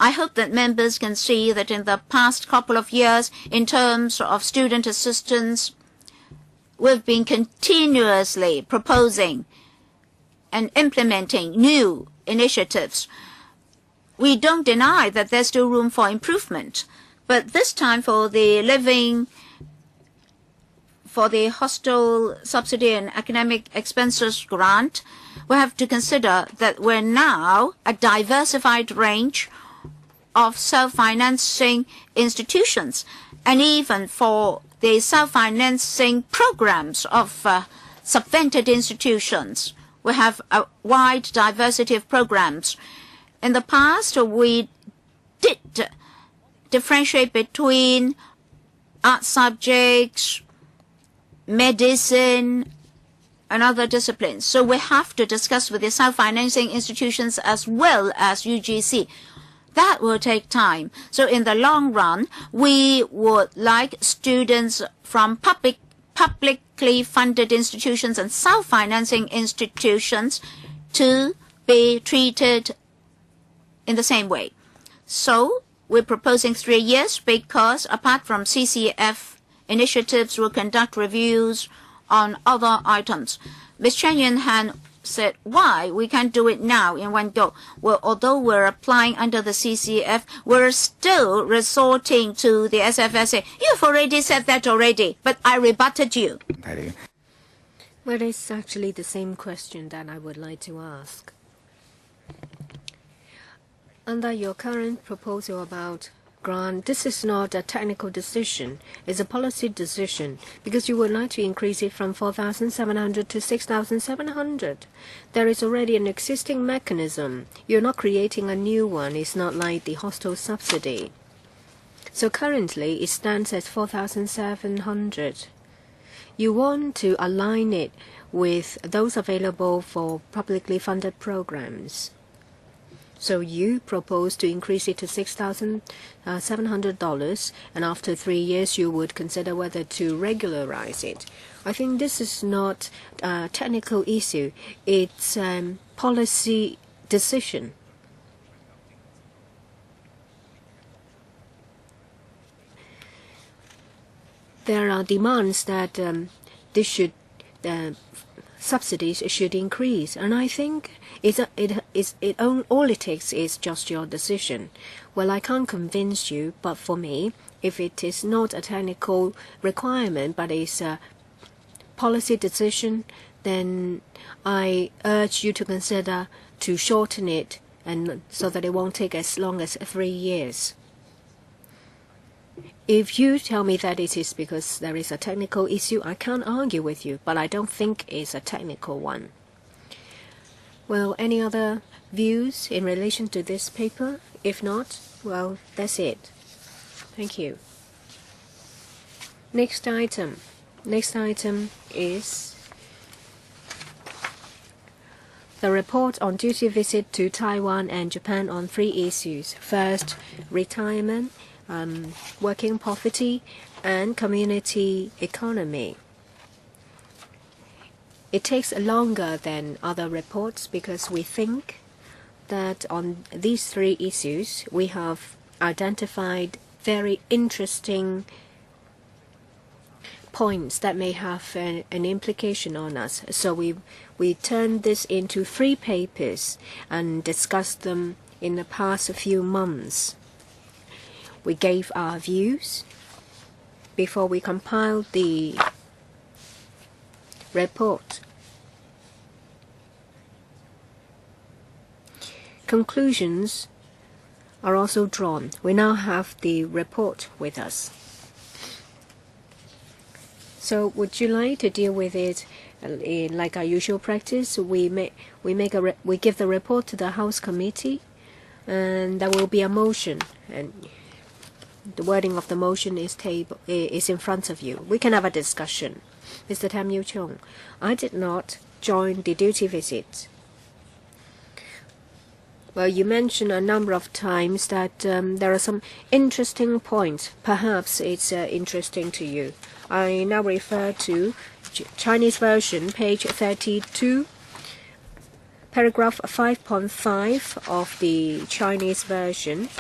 I hope that members can see that in the past couple of years, in terms of student assistance, we've been continuously proposing and implementing new initiatives. We don't deny that there's still room for improvement, but this time for the living for the hostel subsidy and academic expenses grant, we have to consider that we're now a diversified range of self-financing institutions, and even for the self-financing programs of subvented institutions, we have a wide diversity of programs. In the past, we did differentiate between art subjects, medicine, and other disciplines. So we have to discuss with the self-financing institutions as well as UGC. That will take time. So in the long run, we would like students from publicly funded institutions and self-financing institutions to be treated in the same way. So we're proposing 3 years because apart from CCF initiatives, we'll conduct reviews on other items. Ms. Chen Yunhan said, why we can't do it now in one go? Well, although we're applying under the CCF, we're still resorting to the SFSA. You've already said that already, but I rebutted you. Well, it's actually the same question that I would like to ask. Under your current proposal about grant, this is not a technical decision. It's a policy decision because you would like to increase it from 4,700 to 6,700. There is already an existing mechanism. You're not creating a new one. It's not like the hostel subsidy. So currently it stands at 4,700. You want to align it with those available for publicly funded programs. So you propose to increase it to $6,700, and after 3 years you would consider whether to regularize it. I think this is not a technical issue. It's a policy decision. There are demands that subsidies should increase, and I think all it takes is just your decision. Well, I can't convince you, but for me, if it is not a technical requirement but it's a policy decision, then I urge you to consider to shorten it, and so that it won't take as long as 3 years. If you tell me that it is because there is a technical issue, I can't argue with you, but I don't think it's a technical one. Well, any other views in relation to this paper? If not, well, that's it. Thank you. Next item. Next item is the report on duty visit to Taiwan and Japan on 3 issues. First, retirement, working poverty, and community economy. It takes longer than other reports because we think that on these 3 issues we have identified very interesting points that may have an implication on us. So we turned this into 3 papers and discussed them in the past few months. We gave our views before we compiled the report. Conclusions are also drawn. We now have the report with us. So would you like to deal with it like our usual practice? We give the report to the House Committee, and there will be a motion, and the wording of the motion is in front of you. We can have a discussion. Mr. Tam Yu Chung, I did not join the duty visit. Well, you mentioned a number of times that there are some interesting points. Perhaps it's interesting to you. I now refer to Chinese version, page 32, paragraph 5.5 of the Chinese version.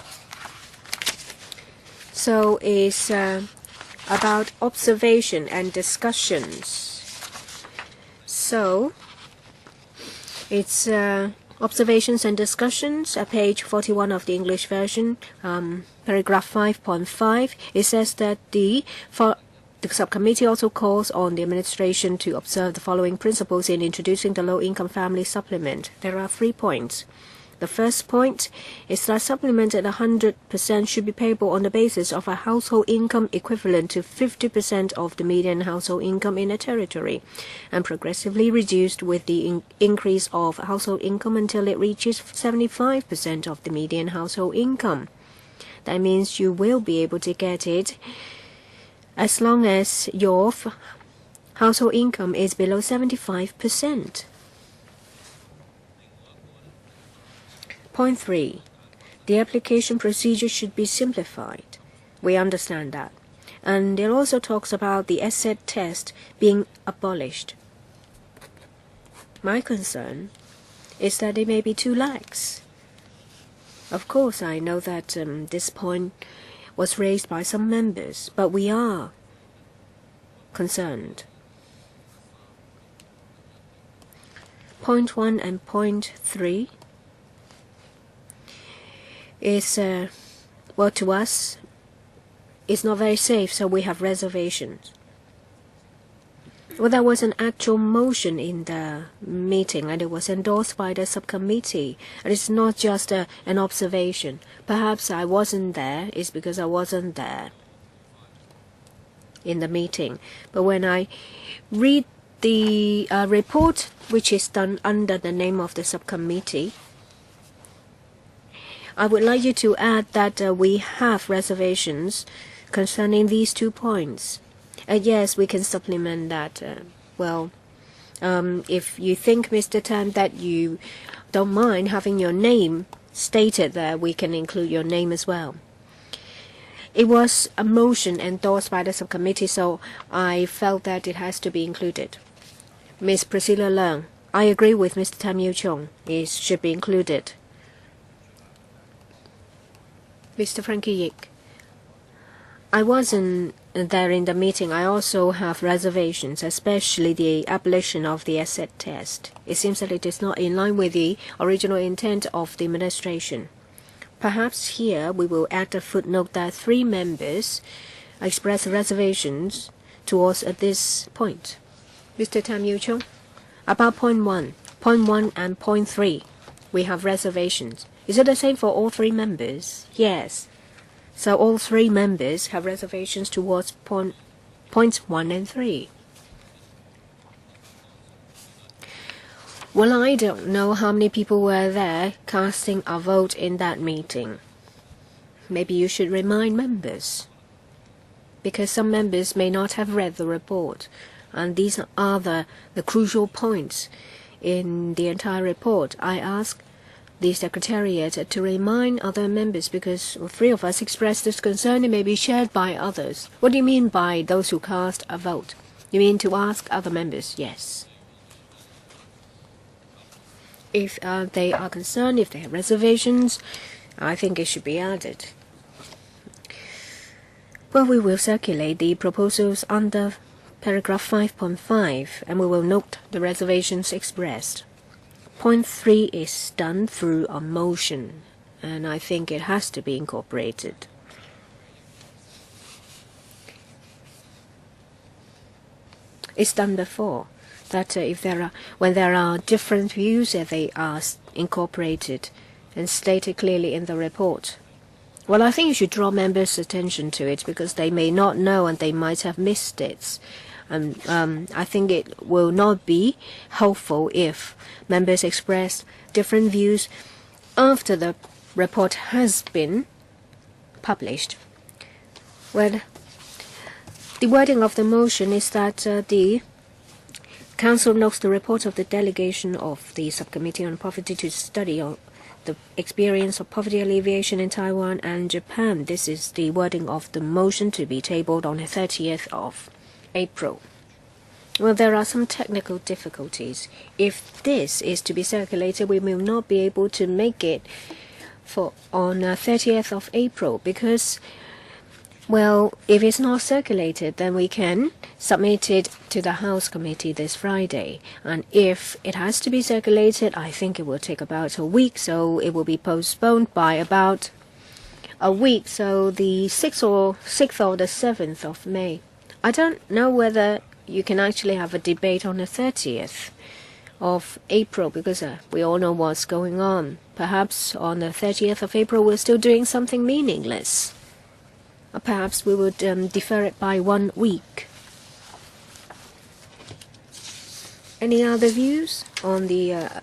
So it's about observation and discussions. So it's observations and discussions at page 41 of the English version, paragraph 5.5. It says that The subcommittee also calls on the administration to observe the following principles in introducing the low-income family supplement. There are 3 points. The first point is that supplement at 100% should be payable on the basis of a household income equivalent to 50% of the median household income in a territory, and progressively reduced with the increase of household income until it reaches 75% of the median household income. That means you will be able to get it as long as your household income is below 75%. Point 3. The application procedure should be simplified. We understand that. And it also talks about the asset test being abolished. My concern is that it may be too lax. Of course, I know that this point was raised by some members, but we are concerned. Point 1 and point 3 is, well, to us, it's not very safe, so we have reservations. Well, there was an actual motion in the meeting, and it was endorsed by the subcommittee. And it's not just an observation. Perhaps I wasn't there. It's because I wasn't there in the meeting. But when I read the report, which is done under the name of the subcommittee, I would like you to add that we have reservations concerning these 2 points. Yes, we can supplement that. If you think, Mr. Tan, that you don't mind having your name stated there, we can include your name as well. It was a motion endorsed by the subcommittee, so I felt that it has to be included. Ms. Priscilla Leung, I agree with Mr. Tam Yu Chung. It should be included. Mr. Frankie Yik, I wasn't there in the meeting. I also have reservations, especially the abolition of the asset test. It seems that it is not in line with the original intent of the administration. Perhaps here we will add a footnote that 3 members express reservations towards this point. Mr. Tam Yu Chung, about point 1 and point 3, we have reservations. Is it the same for all 3 members? Yes. So all 3 members have reservations towards points 1 and 3. Well, I don't know how many people were there casting a vote in that meeting. Maybe you should remind members, because some members may not have read the report, and these are the crucial points in the entire report. I ask the Secretariat to remind other members, because 3 of us expressed this concern. It may be shared by others. What do you mean by those who cast a vote? You mean to ask other members? Yes. If they are concerned, if they have reservations, I think it should be added. Well, we will circulate the proposals under paragraph 5.5, and we will note the reservations expressed. Point 3 is done through a motion, and I think it has to be incorporated. It's done before, that when there are different views, they are incorporated and stated clearly in the report. Well, I think you should draw members' attention to it, because they may not know and they might have missed it. I think it will not be helpful if members express different views after the report has been published. Well, the wording of the motion is that the Council notes the report of the delegation of the Subcommittee on Poverty to study the experience of poverty alleviation in Taiwan and Japan. This is the wording of the motion to be tabled on the 30th of April. Well, there are some technical difficulties. If this is to be circulated, we will not be able to make it on 30th of April, because, well, if it's not circulated, then we can submit it to the House Committee this Friday. And if it has to be circulated, I think it will take about a week, so it will be postponed by about a week, so the 6th or the 7th of May. I don't know whether you can actually have a debate on the 30th of April because we all know what's going on. Perhaps on the 30th of April we're still doing something meaningless. Or perhaps we would defer it by 1 week. Any other views on the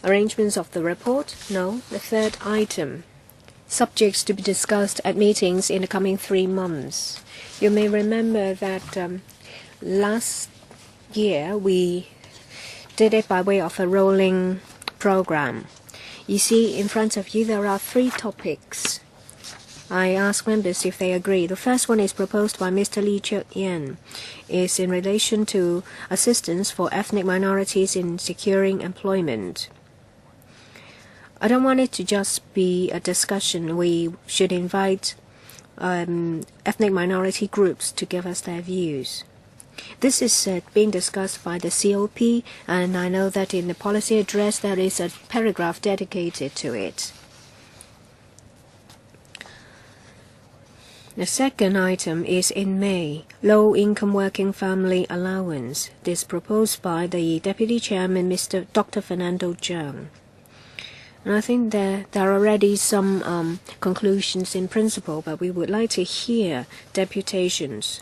arrangements of the report? No. The third item. Subjects to be discussed at meetings in the coming 3 months. You may remember that last year we did it by way of a rolling program. You see, in front of you there are 3 topics. I ask members if they agree. The first one is proposed by Mr. Lee Cheuk-yen. Is in relation to assistance for ethnic minorities in securing employment. I don't want it to just be a discussion. We should invite ethnic minority groups to give us their views. This is being discussed by the COP, and I know that in the policy address there is a paragraph dedicated to it. The second item is in May, low-income working family allowance. This proposed by the Deputy Chairman, Mr. Dr. Fernando Cheung. And I think there are already some conclusions in principle, but we would like to hear deputations.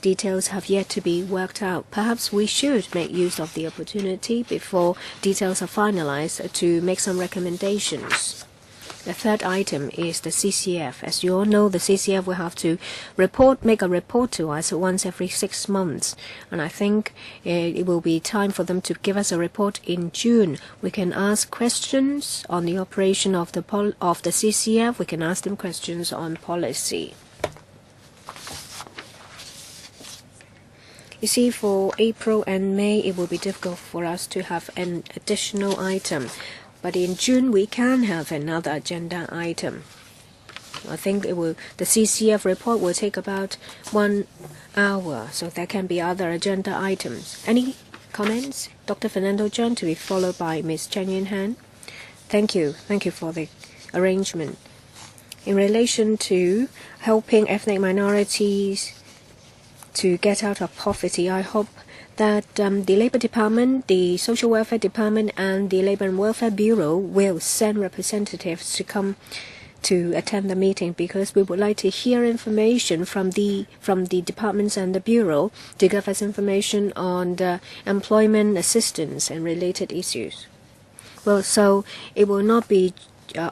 Details have yet to be worked out. Perhaps we should make use of the opportunity before details are finalized to make some recommendations. The third item is the CCF. As you all know, the CCF will have to make a report to us once every 6 months. And I think it will be time for them to give us a report in June. We can ask questions on the operation of the CCF. We can ask them questions on policy. You see, for April and May, it will be difficult for us to have an additional item. But in June, we can have another agenda item. I think the CCF report will take about 1 hour, so there can be other agenda items. Any comments? Dr. Fernando Cheung, to be followed by Ms. Chen Yun-han. Thank you. Thank you for the arrangement. In relation to helping ethnic minorities to get out of poverty, I hope that the Labor Department, the Social Welfare Department, and the Labor and Welfare Bureau will send representatives to come to attend the meeting, because we would like to hear information from the departments and the Bureau to give us information on the employment assistance and related issues. Well, so it will not be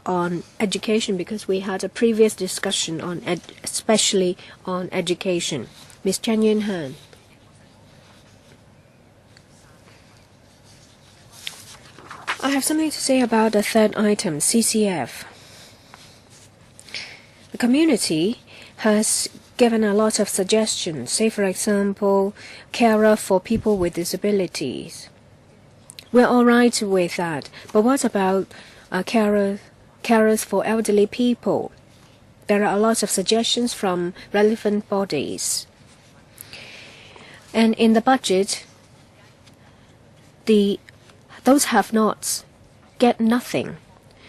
on education, because we had a previous discussion on especially on education. Ms. Chen Yun-han. I have something to say about the third item, CCF. The community has given a lot of suggestions. Say, for example, carer for people with disabilities. We're all right with that. But what about carers for elderly people? There are a lot of suggestions from relevant bodies. And in the budget, those have-nots get nothing.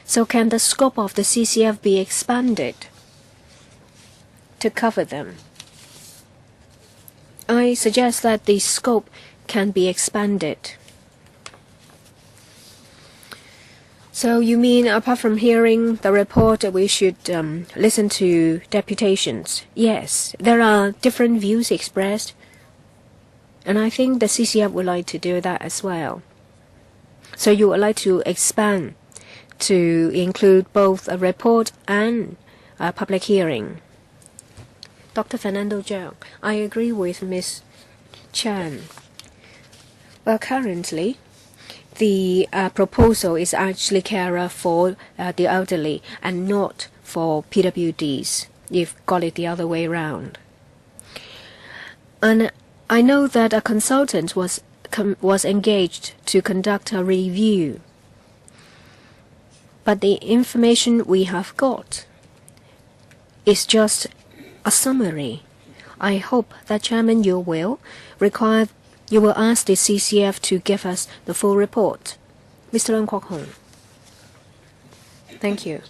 So can the scope of the CCF be expanded to cover them? I suggest that the scope can be expanded. So you mean, apart from hearing the report, we should listen to deputations? Yes, there are different views expressed, and I think the CCF would like to do that as well. So you would like to expand to include both a report and a public hearing. Dr. Fernando Cheung, I agree with Ms. Chan. Well, currently, the proposal is actually carer for the elderly and not for PWDs. You've got it the other way around. And I know that a consultant was engaged to conduct a review. But the information we have got is just a summary. I hope that, Chairman, you will ask the CCF to give us the full report. Mr. Leung Kwok Hong. Thank you.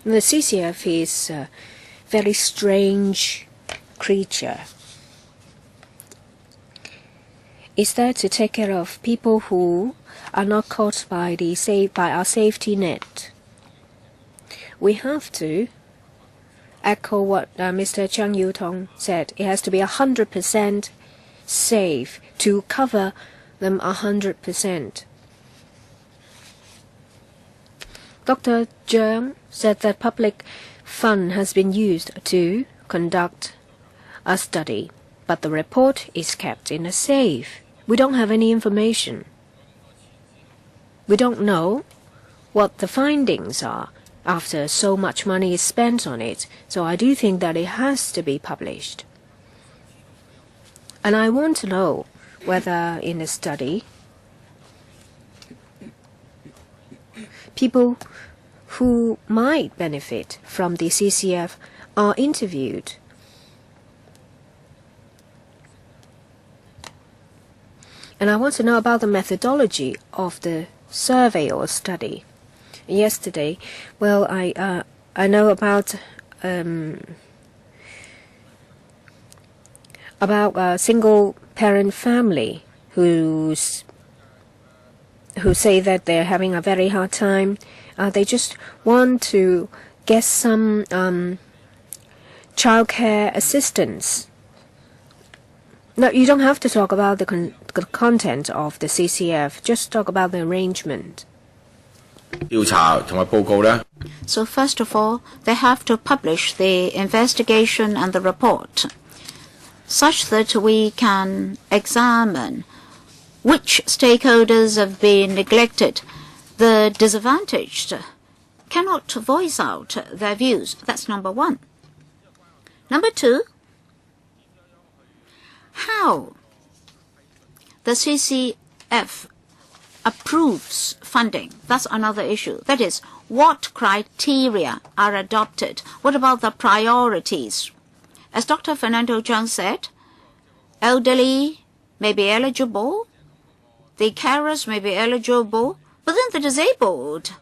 The CCF is a very strange creature. It's there to take care of people who are not caught by our safety net. We have to echo what Mr. Chang Yu-tong said. It has to be 100% safe to cover them 100%. Dr. Zhang said that public fund has been used to conduct a study, but the report is kept in a safe. We don't have any information. We don't know what the findings are after so much money is spent on it, so I do think that it has to be published. And I want to know whether in the study people who might benefit from the CCF are interviewed. And I want to know about the methodology of the survey or study. Yesterday, well, I know about a single parent family who say that they're having a very hard time. They just want to get some childcare assistance. No, you don't have to talk about the content of the CCF. Just talk about the arrangement. So first of all, they have to publish the investigation and the report, such that we can examine which stakeholders have been neglected. The disadvantaged cannot voice out their views. That's number one. Number two, how the CCF approves funding. That's another issue. That is, what criteria are adopted? What about the priorities? As Dr. Fernando Zhang said, elderly may be eligible, the carers may be eligible, but then the disabled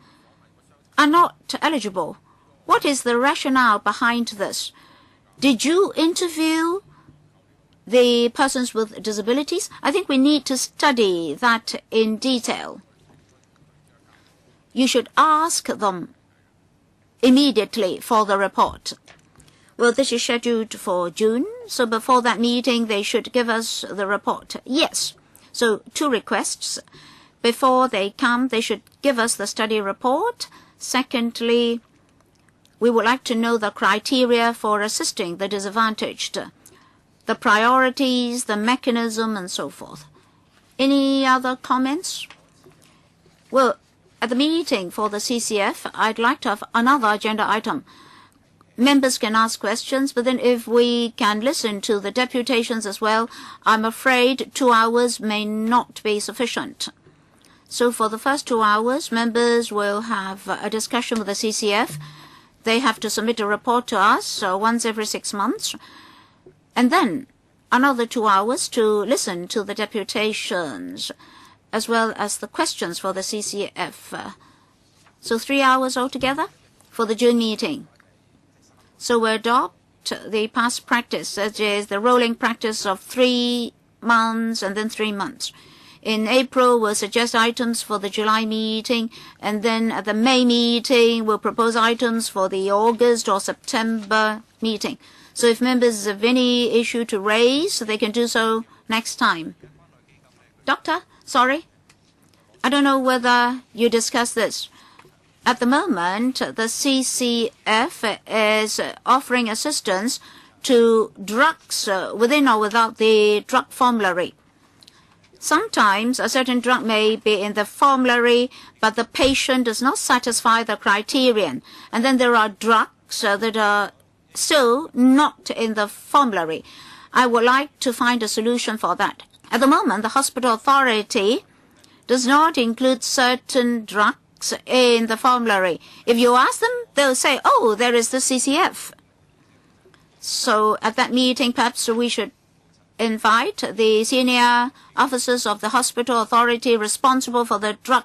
are not eligible. What is the rationale behind this? Did you interview the persons with disabilities? I think we need to study that in detail. You should ask them immediately for the report. Well, this is scheduled for June, so before that meeting they should give us the report. Yes. So 2 requests. Before they come, they should give us the study report. Secondly, we would like to know the criteria for assisting the disadvantaged, the priorities, the mechanism, and so forth. Any other comments? Well, at the meeting for the CCF, I'd like to have another agenda item. Members can ask questions, but then if we can listen to the deputations as well, I'm afraid 2 hours may not be sufficient. So for the first 2 hours, members will have a discussion with the CCF. They have to submit a report to us once every 6 months. And then another 2 hours to listen to the deputations, as well as the questions for the CCF. So 3 hours altogether for the June meeting. So we adopt the past practice, that is the rolling practice of 3 months and then 3 months. In April, we'll suggest items for the July meeting, and then at the May meeting, we'll propose items for the August or September meeting. So if members have any issue to raise, they can do so next time. Doctor, sorry, I don't know whether you discussed this. At the moment, the CCF is offering assistance to drugs within or without the drug formulary. Sometimes a certain drug may be in the formulary, but the patient does not satisfy the criterion. And then there are drugs that are still not in the formulary. I would like to find a solution for that. At the moment, the hospital authority does not include certain drugs in the formulary. If you ask them, they'll say, oh, there is the CCF. So at that meeting, perhaps we should invite the senior officers of the hospital authority responsible for the drug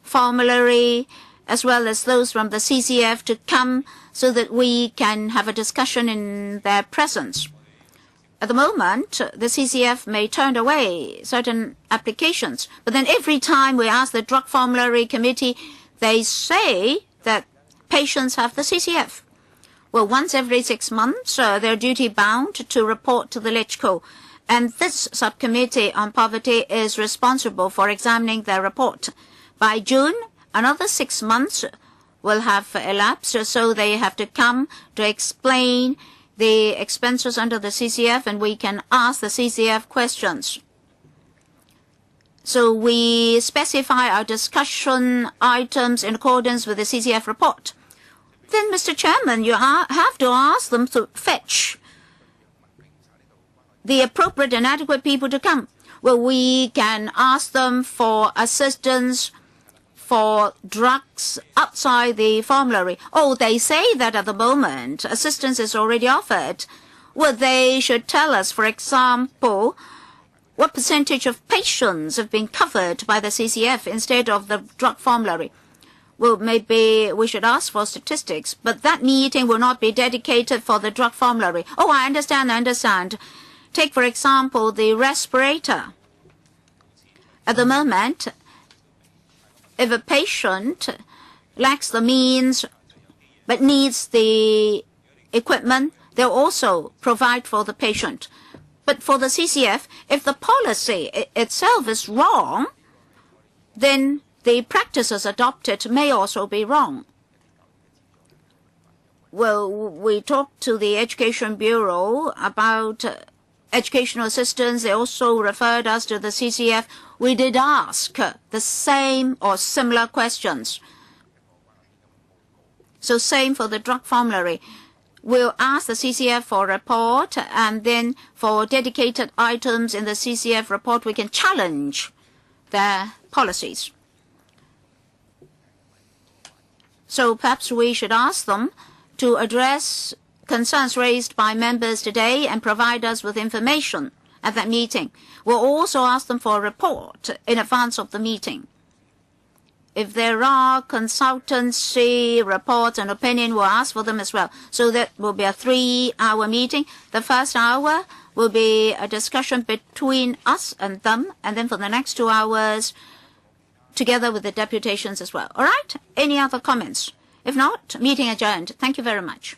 formulary as well as those from the CCF to come so that we can have a discussion in their presence. At the moment, the CCF may turn away certain applications, but then every time we ask the Drug Formulary Committee, they say that patients have the CCF. Well, once every 6 months, they're duty-bound to report to the LegCo, and this subcommittee on poverty is responsible for examining their report. By June, another 6 months will have elapsed, so they have to come to explain the expenses under the CCF, and we can ask the CCF questions. So we specify our discussion items in accordance with the CCF report. Then, Mr. Chairman, you have to ask them to fetch the appropriate and adequate people to come. Well, we can ask them for assistance for drugs outside the formulary. Oh, they say that at the moment assistance is already offered. Well, they should tell us, for example, what percentage of patients have been covered by the CCF instead of the drug formulary. Well, maybe we should ask for statistics, but that meeting will not be dedicated for the drug formulary. Oh, I understand. Take, for example, the respirator. At the moment, if a patient lacks the means but needs the equipment, they'll also provide for the patient. But for the CCF, if the policy itself is wrong, then the practices adopted may also be wrong. Well, we talked to the Education Bureau about educational assistance. They also referred us to the CCF. We did ask the same or similar questions. So same for the drug formulary. We'll ask the CCF for a report, and then for dedicated items in the CCF report, we can challenge their policies. So perhaps we should ask them to address concerns raised by members today and provide us with information at that meeting. We'll also ask them for a report in advance of the meeting. If there are consultancy reports and opinion, we'll ask for them as well. So that will be a 3-hour meeting. The first hour will be a discussion between us and them, and then for the next 2 hours, together with the deputations as well. All right? Any other comments? If not, meeting adjourned. Thank you very much.